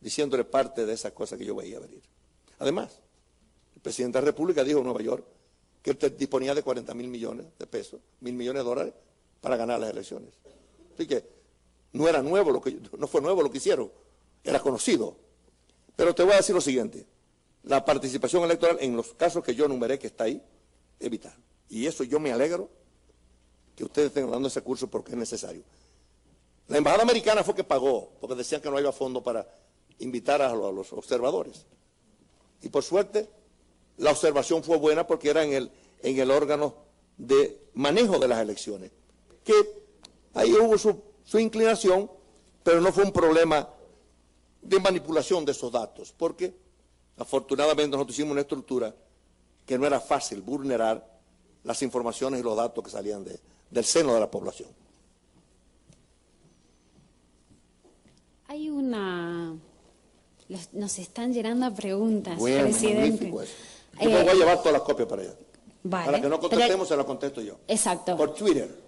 diciéndole parte de esas cosas que yo veía venir. Además, el presidente de la República dijo en Nueva York que él disponía de 40.000 millones de pesos, 1.000 millones de dólares, para ganar las elecciones. Así que no fue nuevo lo que hicieron, era conocido. Pero te voy a decir lo siguiente: la participación electoral en los casos que yo enumeré que está ahí, es vital. Y eso yo me alegro que ustedes estén dando ese curso porque es necesario. La embajada americana fue que pagó, porque decían que no había fondo para invitar a los observadores. Y por suerte, la observación fue buena porque era en el órgano de manejo de las elecciones. Que ahí hubo su inclinación, pero no fue un problema de manipulación de esos datos, porque afortunadamente nosotros hicimos una estructura que no era fácil vulnerar las informaciones y los datos que salían del seno de la población. Hay nos están llenando preguntas, bueno, presidente. Magnífico eso. Yo me voy a llevar todas las copias para allá. Vale, para que no contestemos, se las contesto yo. Exacto. Por Twitter.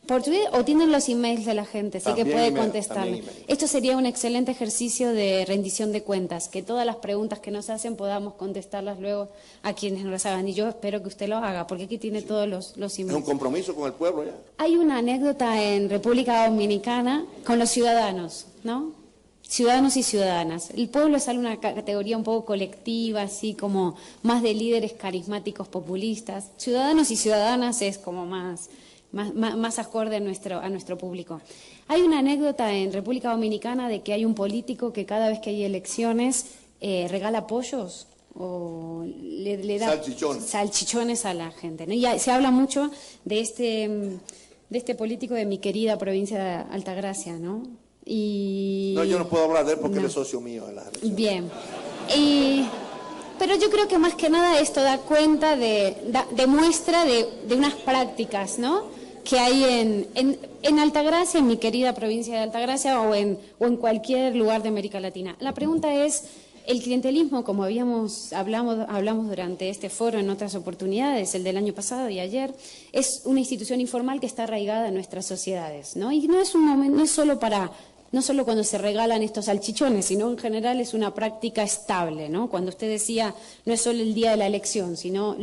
Por Twitter, o tienen los emails de la gente, así que puede contestarle. Email. Esto sería un excelente ejercicio de rendición de cuentas, que todas las preguntas que nos hacen podamos contestarlas luego a quienes nos las hagan. Y yo espero que usted lo haga, porque aquí tiene todos los emails. Es un compromiso con el pueblo ya. Hay una anécdota en República Dominicana con los ciudadanos, ¿no? Ciudadanos y ciudadanas. El pueblo es una categoría un poco colectiva, así como más de líderes carismáticos populistas. Ciudadanos y ciudadanas es como más acorde a nuestro público. Hay una anécdota en República Dominicana de que hay un político que cada vez que hay elecciones regala pollos o le da salchichones a la gente, ¿no? Y se habla mucho de este político de mi querida provincia de Altagracia, ¿no? No, yo no puedo hablar de él porque él es socio mío en las elecciones. Bien. Pero yo creo que más que nada esto da cuenta muestra de unas prácticas, ¿no?, que hay en Altagracia, en mi querida provincia de Altagracia o en cualquier lugar de América Latina. La pregunta es, el clientelismo, como hablamos durante este foro en otras oportunidades, el del año pasado y ayer, es una institución informal que está arraigada en nuestras sociedades, ¿no? Y no es no solo cuando se regalan estos salchichones, sino en general es una práctica estable, ¿no? Cuando usted decía, no es solo el día de la elección, sino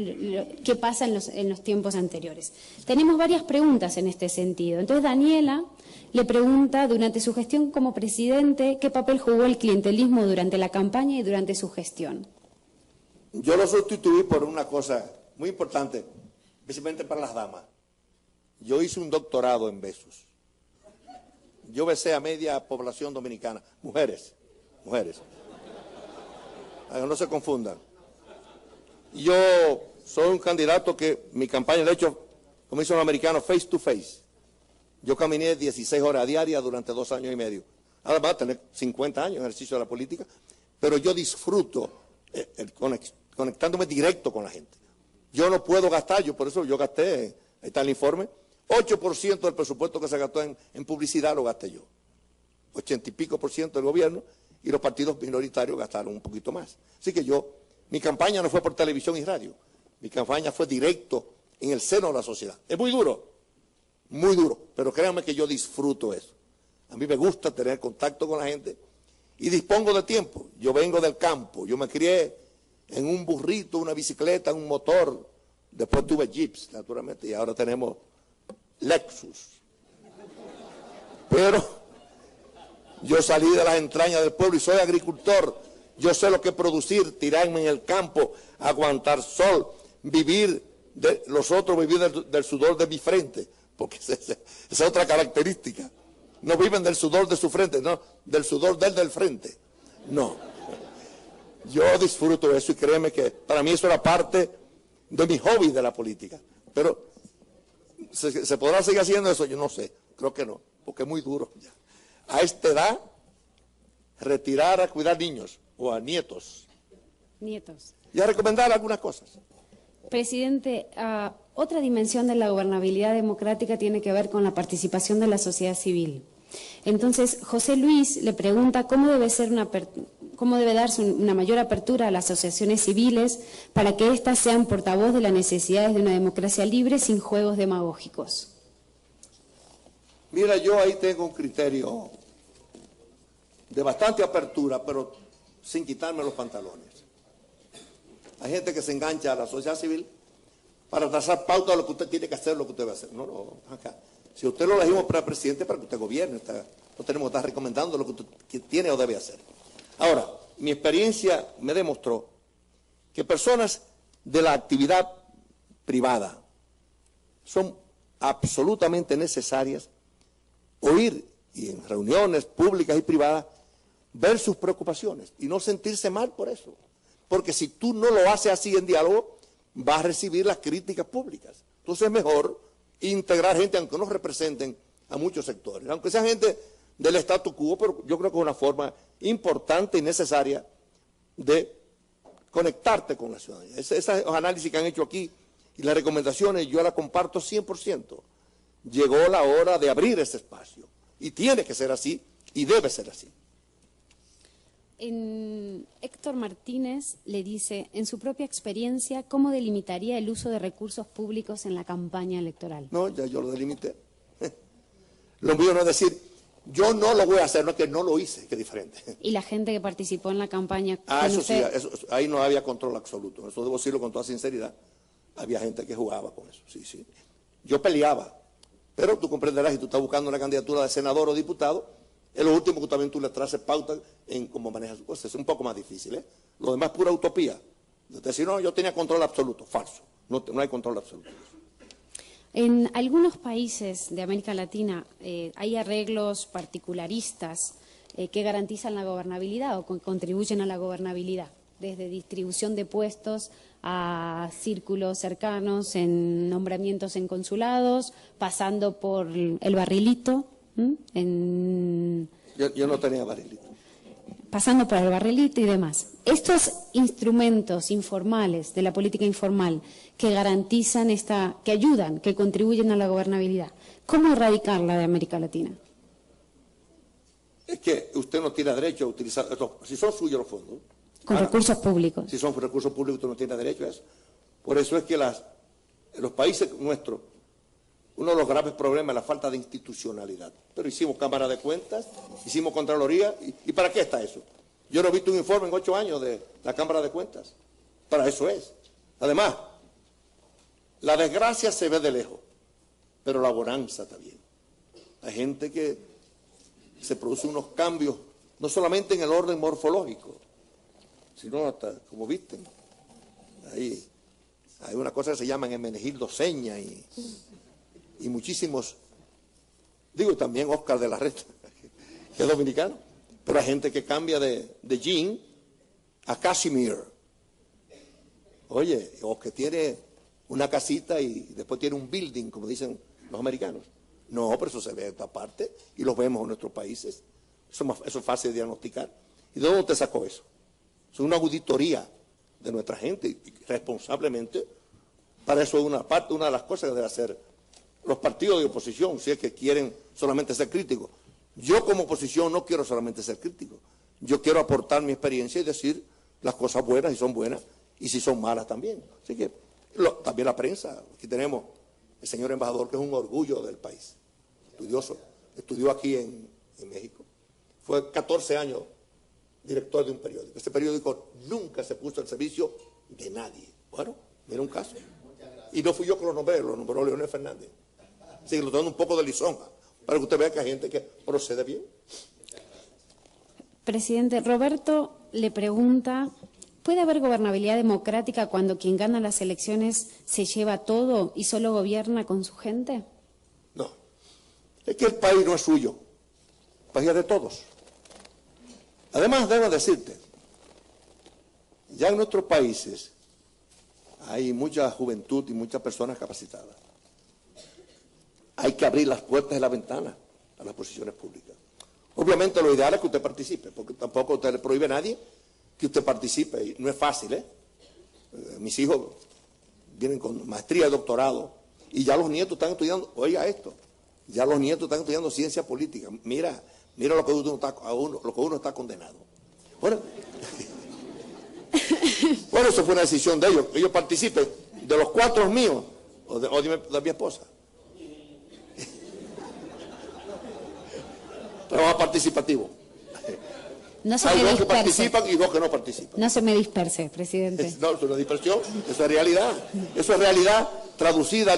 qué pasa en los tiempos anteriores. Tenemos varias preguntas en este sentido. Entonces, Daniela le pregunta, durante su gestión como presidente, ¿qué papel jugó el clientelismo durante la campaña y durante su gestión? Yo lo sustituí por una cosa muy importante, especialmente para las damas. Yo hice un doctorado en besos. Yo besé a media población dominicana, mujeres. No se confundan. Yo soy un candidato que mi campaña, de hecho, como dicen los americanos, face to face. Yo caminé 16 horas diarias durante 2 años y medio. Además, tener 50 años en ejercicio de la política, pero yo disfruto conectándome directo con la gente. Yo no puedo gastar, por eso yo gasté, ahí está el informe, 8% del presupuesto que se gastó en publicidad lo gasté yo. 80 y pico % del gobierno y los partidos minoritarios gastaron un poquito más. Así que mi campaña no fue por televisión y radio, mi campaña fue directo en el seno de la sociedad. Es muy duro, pero créanme que yo disfruto eso. A mí me gusta tener contacto con la gente y dispongo de tiempo. Yo vengo del campo, yo me crié en un burrito, una bicicleta, un motor, después tuve Jeeps, naturalmente, y ahora tenemos Lexus. Pero yo salí de las entrañas del pueblo y soy agricultor. Yo sé lo que es producir, tirarme en el campo, aguantar sol, vivir del sudor de mi frente, porque esa es otra característica. No viven del sudor de su frente, no, del sudor del frente. No. Yo disfruto eso y créeme que para mí eso era parte de mi hobby de la política. Pero, ¿se podrá seguir haciendo eso? Yo no sé, creo que no, porque es muy duro ya. A esta edad, retirar a cuidar niños o a nietos. Nietos. Y a recomendar algunas cosas. Presidente, otra dimensión de la gobernabilidad democrática tiene que ver con la participación de la sociedad civil. Entonces, José Luis le pregunta cómo debe darse una mayor apertura a las asociaciones civiles para que éstas sean portavoz de las necesidades de una democracia libre sin juegos demagógicos. Mira, yo ahí tengo un criterio de bastante apertura, pero sin quitarme los pantalones. Hay gente que se engancha a la sociedad civil para trazar pauta de lo que usted tiene que hacer, lo que usted va a hacer. No, acá. Si usted lo elegimos para presidente, para que usted gobierne, no tenemos que estar recomendando lo que usted tiene o debe hacer. Ahora, mi experiencia me demostró que personas de la actividad privada son absolutamente necesarias oír, y en reuniones públicas y privadas, ver sus preocupaciones y no sentirse mal por eso. Porque si tú no lo haces así en diálogo, vas a recibir las críticas públicas. Entonces es mejor integrar gente, aunque no representen a muchos sectores, aunque sea gente del statu quo, pero yo creo que es una forma importante y necesaria de conectarte con la ciudadanía. Esos análisis que han hecho aquí y las recomendaciones yo las comparto 100%. Llegó la hora de abrir ese espacio y tiene que ser así y debe ser así. Héctor Martínez le dice, en su propia experiencia, ¿cómo delimitaría el uso de recursos públicos en la campaña electoral? No, ya yo lo delimité. Lo mío no es decir, yo no lo voy a hacer, no es que no lo hice, que es diferente. ¿Y la gente que participó en la campaña? Eso sí, ahí no había control absoluto, eso debo decirlo con toda sinceridad. Había gente que jugaba con eso, sí. Yo peleaba, pero tú comprenderás, si tú estás buscando una candidatura de senador o diputado, es lo último que también tú le traces pautas en cómo manejas sus cosas. Es un poco más difícil, ¿eh? Lo demás es pura utopía. Decir, no, yo tenía control absoluto. Falso. No hay control absoluto. En algunos países de América Latina hay arreglos particularistas que garantizan la gobernabilidad o contribuyen a la gobernabilidad, desde distribución de puestos a círculos cercanos, en nombramientos en consulados, pasando por el barrilito. Yo no tenía barrilito. Pasando por el barrilito y demás. Estos instrumentos informales de la política informal que garantizan que ayudan, que contribuyen a la gobernabilidad, ¿cómo erradicarla de América Latina? Es que usted no tiene derecho a utilizar, si son suyos los fondos. Con recursos públicos. Si son recursos públicos, usted no tiene derecho a eso. Por eso es que los países nuestros, uno de los graves problemas es la falta de institucionalidad. Pero hicimos Cámara de Cuentas, hicimos Contraloría, ¿y para qué está eso? Yo no he visto un informe en 8 años de la Cámara de Cuentas. Para eso es. Además, la desgracia se ve de lejos, pero la bonanza también. Hay gente que se produce unos cambios, no solamente en el orden morfológico, sino hasta como visten. Ahí hay una cosa que se llama Hermenegildo Seña y muchísimos, digo también Oscar de la Renta, que es dominicano, pero hay gente que cambia de jean a cashmere. Oye, o que tiene una casita y después tiene un building, como dicen los americanos. No, pero eso se ve en esta parte y lo vemos en nuestros países. Eso es fácil de diagnosticar. ¿Y de dónde te sacó eso? Es una auditoría de nuestra gente y responsablemente. Para eso es una de las cosas que deben hacer los partidos de oposición, si es que quieren solamente ser críticos. Yo como oposición no quiero solamente ser crítico. Yo quiero aportar mi experiencia y decir las cosas buenas, si son buenas, y si son malas también. Así que también la prensa. Aquí tenemos el señor embajador, que es un orgullo del país, estudioso. Estudió aquí en México. Fue 14 años director de un periódico. Este periódico nunca se puso al servicio de nadie. Bueno, mira un caso. Y no fui yo que lo nombró Leonel Fernández. Así que lo dando un poco de lisonja, para que usted vea que hay gente que procede bien. Presidente, Roberto le pregunta, ¿puede haber gobernabilidad democrática cuando quien gana las elecciones se lleva todo y solo gobierna con su gente? No, es que el país no es suyo, el país es de todos. Además, debo decirte, ya en nuestros países hay mucha juventud y muchas personas capacitadas. Hay que abrir las puertas de la ventana a las posiciones públicas. Obviamente lo ideal es que usted participe, porque tampoco usted le prohíbe a nadie que usted participe. Y no es fácil, ¿eh? Mis hijos vienen con maestría y doctorado y ya los nietos están estudiando, oiga esto, ya los nietos están estudiando ciencia política. Mira lo que uno está condenado. Bueno, eso fue una decisión de ellos. Ellos participen. De los 4 míos o de mi esposa. Trabajo participativo. No se Hay me 2 que disperse. participan y 2 que no participan. No se me disperse, presidente. No, es una dispersión, eso es realidad. Eso es realidad traducida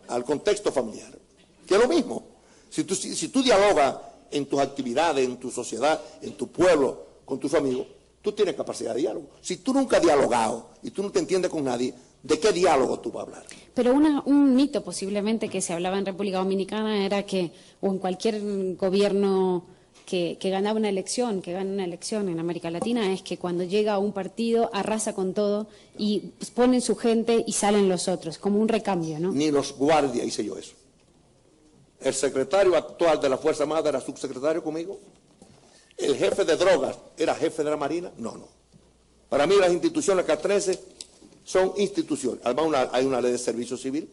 al contexto familiar. Que es lo mismo. Si tú dialogas en tus actividades, en tu sociedad, en tu pueblo, con tus amigos, tú tienes capacidad de diálogo. Si tú nunca has dialogado y tú no te entiendes con nadie, ¿de qué diálogo tú vas a hablar? Pero un mito posiblemente que se hablaba en República Dominicana era que, o en cualquier gobierno que ganaba una elección, que gana una elección en América Latina, es que cuando llega un partido arrasa con todo y ponen su gente y salen los otros, como un recambio, ¿no? Ni los guardias hice yo eso. El secretario actual de la Fuerza Armada era subsecretario conmigo. El jefe de drogas era jefe de la Marina. No. Para mí las instituciones castrenses son instituciones. Además hay una ley de servicio civil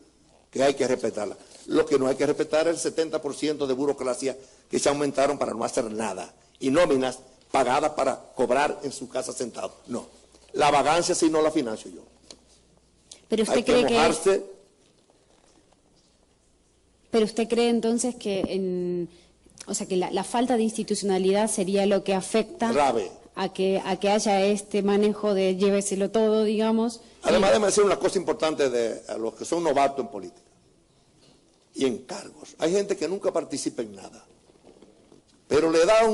que hay que respetarla. Lo que no hay que respetar es el 70% de burocracia que se aumentaron para no hacer nada. Y nóminas pagadas para cobrar en su casa sentado. No. La vagancia sí no la financio yo. Pero usted hay cree que mojarse. Pero usted cree entonces que que la falta de institucionalidad sería lo que afecta grave a que haya este manejo de lléveselo todo, digamos. Además, déjame decir una cosa importante a los que son novatos en política y en cargos. Hay gente que nunca participa en nada, pero le da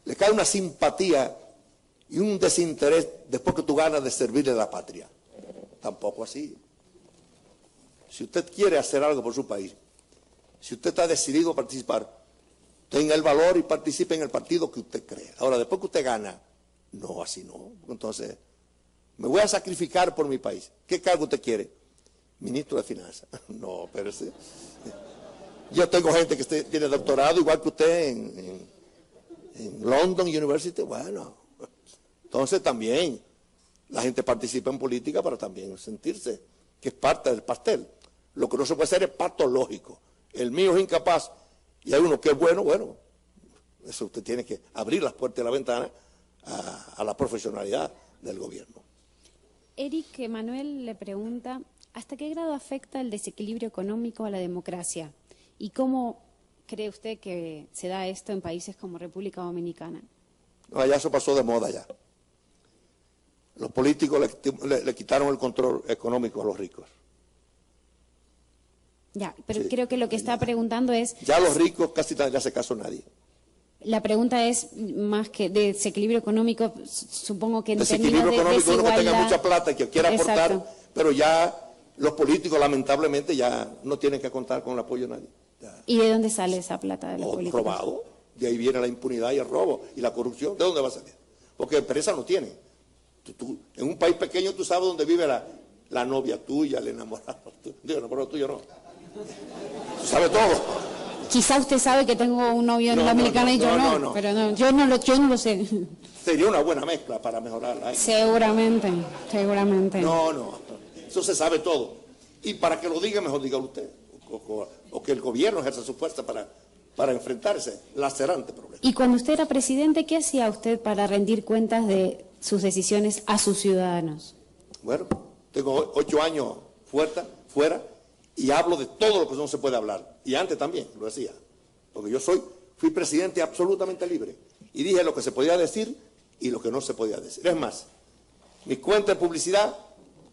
le cae una simpatía y un desinterés después que tú ganas de servirle a la patria. Tampoco así. Si usted quiere hacer algo por su país, si usted está decidido a participar, tenga el valor y participe en el partido que usted cree. Ahora, después que usted gana, no, así no. Entonces, me voy a sacrificar por mi país. ¿Qué cargo usted quiere? Ministro de Finanzas. No, pero sí. Yo tengo gente que tiene doctorado igual que usted en London University. Bueno, entonces también la gente participa en política para también sentirse que es parte del pastel. Lo que no se puede hacer es patológico. El mío es incapaz y hay uno que es bueno, eso usted tiene que abrir las puertas de la ventana a la profesionalidad del gobierno. Eric Emanuel le pregunta, ¿hasta qué grado afecta el desequilibrio económico a la democracia? ¿Y cómo cree usted que se da esto en países como República Dominicana? No, ya eso pasó de moda ya. Los políticos le quitaron el control económico a los ricos. Ya, pero Sí, creo que lo que está preguntando es... Ya los ricos casi no le hace caso a nadie. La pregunta es más que de desequilibrio económico, supongo que en términos Desequilibrio de económico, uno que tenga desigualdad. mucha plata y que quiera aportar, Exacto. pero ya los políticos lamentablemente ya no tienen que contar con el apoyo de nadie. Ya. ¿Y de dónde sale esa plata de los políticos? Robado, de ahí viene la impunidad y el robo y la corrupción. ¿De dónde va a salir? Porque empresa no tiene. En un país pequeño tú sabes dónde vive la novia tuya, el enamorado tuyo. Digo, enamorado tuyo no. Tú sabes todo. Quizá usted sabe que tengo un novio dominicano y yo no, pero no, yo no lo sé. Sería una buena mezcla para mejorarla. Seguramente. No, eso se sabe todo. Y para que lo diga, mejor dígalo usted. O que el gobierno ejerza su fuerza para enfrentarse lacerante problema. Y cuando usted era presidente, ¿qué hacía usted para rendir cuentas de sus decisiones a sus ciudadanos? Bueno, tengo 8 años fuera y hablo de todo lo que no se puede hablar. Y antes también lo decía. Porque fui presidente absolutamente libre. Y dije lo que se podía decir y lo que no se podía decir. Es más, mis cuentas de publicidad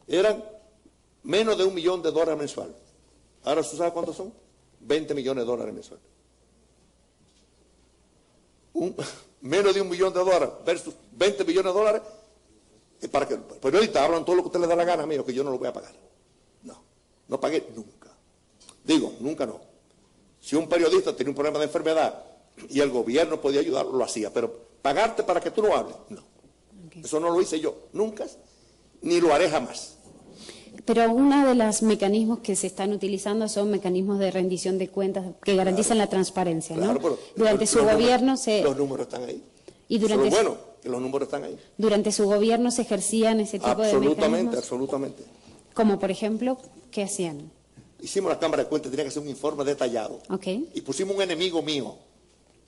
eran menos de $1 millón mensual. Ahora, ¿tú sabes cuántos son? $20 millones mensual. Menos de $1 millón versus $20 millones para que los periodistas hablan todo lo que usted le da la gana a mí, que yo no lo voy a pagar. No pagué nunca. Digo, nunca no. Si un periodista tenía un problema de enfermedad y el gobierno podía ayudarlo, lo hacía, pero pagarte para que tú no hables, no. Okay. Eso no lo hice yo, nunca, ni lo haré jamás. Pero uno de los mecanismos que se están utilizando son mecanismos de rendición de cuentas que garantizan la transparencia, ¿no? Pero durante su gobierno los números están ahí. Y durante bueno, que los números están ahí. Durante su gobierno se ejercían ese tipo de mecanismos. Absolutamente. Como por ejemplo, ¿qué hacían? Hicimos la Cámara de Cuentas, tenía que hacer un informe detallado. Okay. Y pusimos un enemigo mío,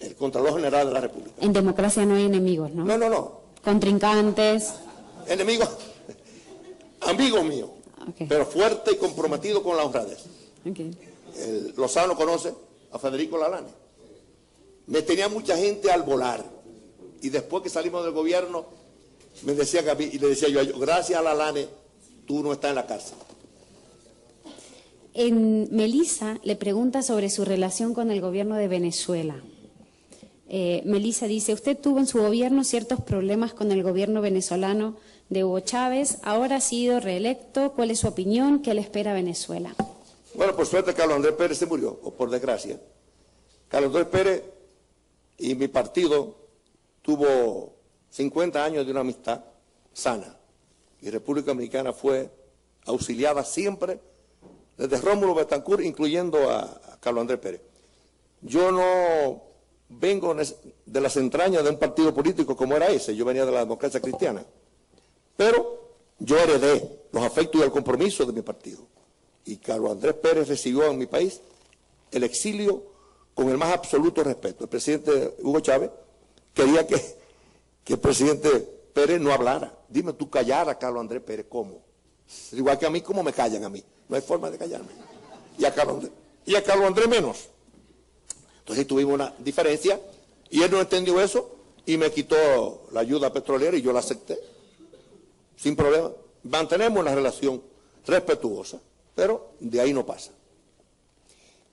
el Contralor General de la República. En democracia no hay enemigos, ¿no? No. Contrincantes. Enemigos, amigo mío. Okay. Pero fuerte y comprometido con la honradez. Okay. Lozano conoce a Federico Lalane. Me tenía mucha gente al volar. Y después que salimos del gobierno, me decían a mí, y le decía yo, gracias a Lalane, tú no estás en la cárcel. Melissa le pregunta sobre su relación con el gobierno de Venezuela. Melissa dice, usted tuvo en su gobierno ciertos problemas con el gobierno venezolano de Hugo Chávez, ahora ha sido reelecto, ¿cuál es su opinión? ¿Qué le espera a Venezuela? Bueno, por suerte Carlos Andrés Pérez se murió, o por desgracia. Carlos Andrés Pérez y mi partido tuvo 50 años de una amistad sana. Y República Dominicana fue auxiliada siempre, desde Rómulo Betancourt, incluyendo a Carlos Andrés Pérez. Yo no vengo de las entrañas de un partido político como era ese, yo venía de la democracia cristiana. Pero yo heredé los afectos y el compromiso de mi partido. Y Carlos Andrés Pérez recibió en mi país el exilio con el más absoluto respeto. El presidente Hugo Chávez quería que el presidente Pérez no hablara. Dime tú callar a Carlos Andrés Pérez, ¿cómo? Igual que a mí, ¿cómo me callan a mí? No hay forma de callarme. Y a Carlos Andrés menos. Entonces tuvimos una diferencia y él no entendió eso y me quitó la ayuda petrolera y yo la acepté. Sin problema. Mantenemos una relación respetuosa, pero de ahí no pasa.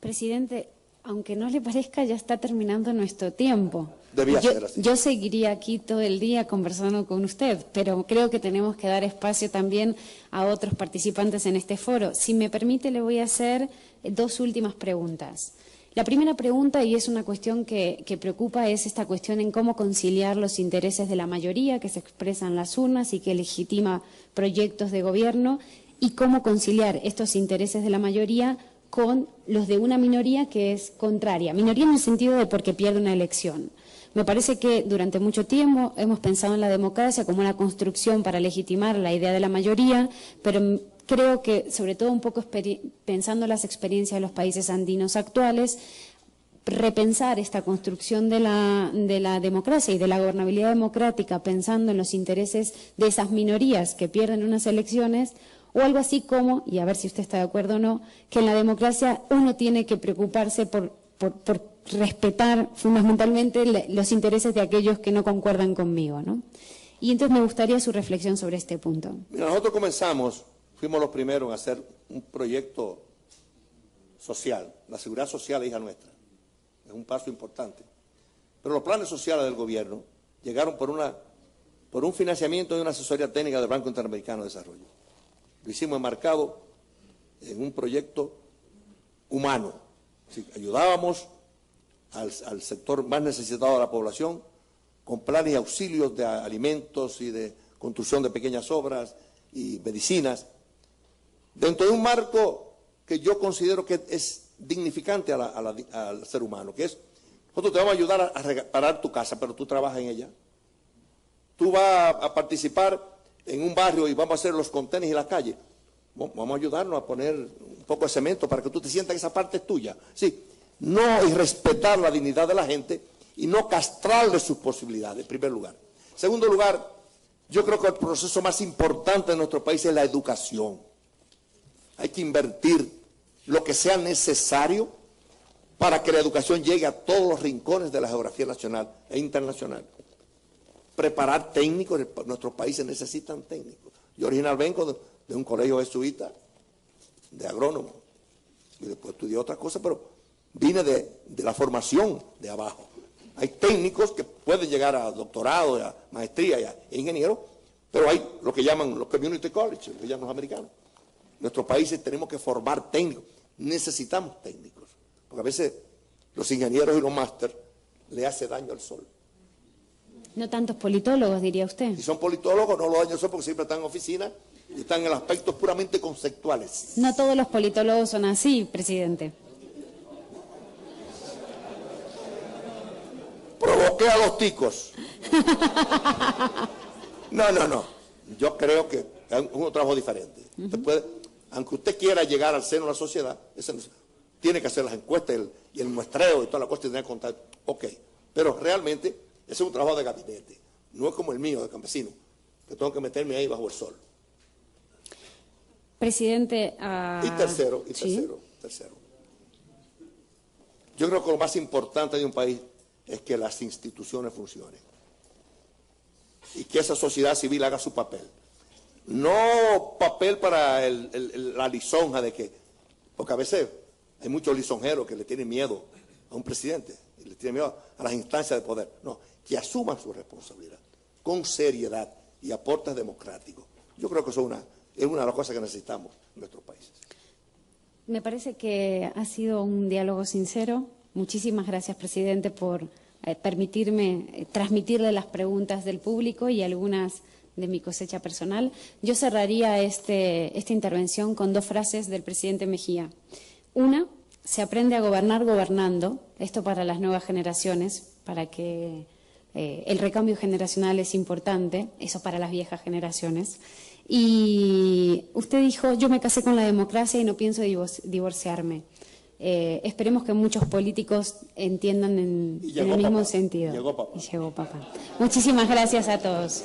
Presidente, aunque no le parezca, ya está terminando nuestro tiempo. Debía ser así. Yo seguiría aquí todo el día conversando con usted, pero creo que tenemos que dar espacio también a otros participantes en este foro. Si me permite, le voy a hacer 2 últimas preguntas. La primera pregunta, y es una cuestión que preocupa, es esta cuestión en cómo conciliar los intereses de la mayoría que se expresan en las urnas y que legitima proyectos de gobierno, y cómo conciliar estos intereses de la mayoría con los de una minoría que es contraria. Minoría en el sentido de porque pierde una elección. Me parece que durante mucho tiempo hemos pensado en la democracia como una construcción para legitimar la idea de la mayoría, pero creo que, sobre todo un poco pensando en las experiencias de los países andinos actuales, repensar esta construcción de la democracia y de la gobernabilidad democrática pensando en los intereses de esas minorías que pierden unas elecciones, o algo así como, y a ver si usted está de acuerdo o no, que en la democracia uno tiene que preocuparse por respetar fundamentalmente los intereses de aquellos que no concuerdan conmigo, ¿no? Y entonces me gustaría su reflexión sobre este punto. Mira, nosotros fuimos los primeros en hacer un proyecto social. La seguridad social es hija nuestra. Es un paso importante. Pero los planes sociales del gobierno llegaron por un financiamiento de una asesoría técnica del Banco Interamericano de Desarrollo. Lo hicimos enmarcado en un proyecto humano. Sí, ayudábamos al sector más necesitado de la población con planes y auxilios de alimentos y de construcción de pequeñas obras y medicinas, dentro de un marco que yo considero que es dignificante al ser humano, que es, nosotros te vamos a ayudar a reparar tu casa, pero tú trabajas en ella. Tú vas a participar en un barrio y vamos a hacer los contenes en la calle. Vamos a ayudarnos a poner un poco de cemento para que tú te sientas que esa parte es tuya. Sí, no, y respetar la dignidad de la gente y no castrarle sus posibilidades, en primer lugar. En segundo lugar, yo creo que el proceso más importante de nuestro país es la educación. Hay que invertir lo que sea necesario para que la educación llegue a todos los rincones de la geografía nacional e internacional. Preparar técnicos, nuestros países necesitan técnicos. Yo originalmente vengo de un colegio jesuita, de agrónomo, y después estudié otras cosas, pero vine de la formación de abajo. Hay técnicos que pueden llegar a doctorado, a maestría, a ingeniero, pero hay lo que llaman los community college, lo que llaman los americanos. En nuestros países tenemos que formar técnicos, necesitamos técnicos, porque a veces los ingenieros y los máster le hace daño al sol. No tantos politólogos, diría usted. Si son politólogos, no lo daño al sol porque siempre están en oficina y están en aspectos puramente conceptuales. No todos los politólogos son así, presidente. Provoqué a los ticos. No. Yo creo que es un trabajo diferente. Usted puede, aunque usted quiera llegar al seno de la sociedad, tiene que hacer las encuestas y el muestreo y toda la cosa y tener contacto. Ok, pero realmente ese es un trabajo de gabinete. No es como el mío, de campesino, que tengo que meterme ahí bajo el sol. Presidente... Y tercero. Yo creo que lo más importante de un país es que las instituciones funcionen y que esa sociedad civil haga su papel. No papel para la lisonja de que, porque a veces hay muchos lisonjeros que le tienen miedo a un presidente, y le tienen miedo a las instancias de poder. No, que asuman su responsabilidad con seriedad y aportes democráticos. Yo creo que eso es una de las cosas que necesitamos en nuestros países. Me parece que ha sido un diálogo sincero. Muchísimas gracias, presidente, por permitirme transmitirle las preguntas del público y algunas de mi cosecha personal. Yo cerraría esta intervención con dos frases del presidente Mejía. Una, se aprende a gobernar gobernando, esto para las nuevas generaciones, para que el recambio generacional es importante, eso para las viejas generaciones. Y usted dijo, yo me casé con la democracia y no pienso divorciarme. Esperemos que muchos políticos entiendan en el mismo sentido. Llegó papá. Y llegó papá. Muchísimas gracias a todos.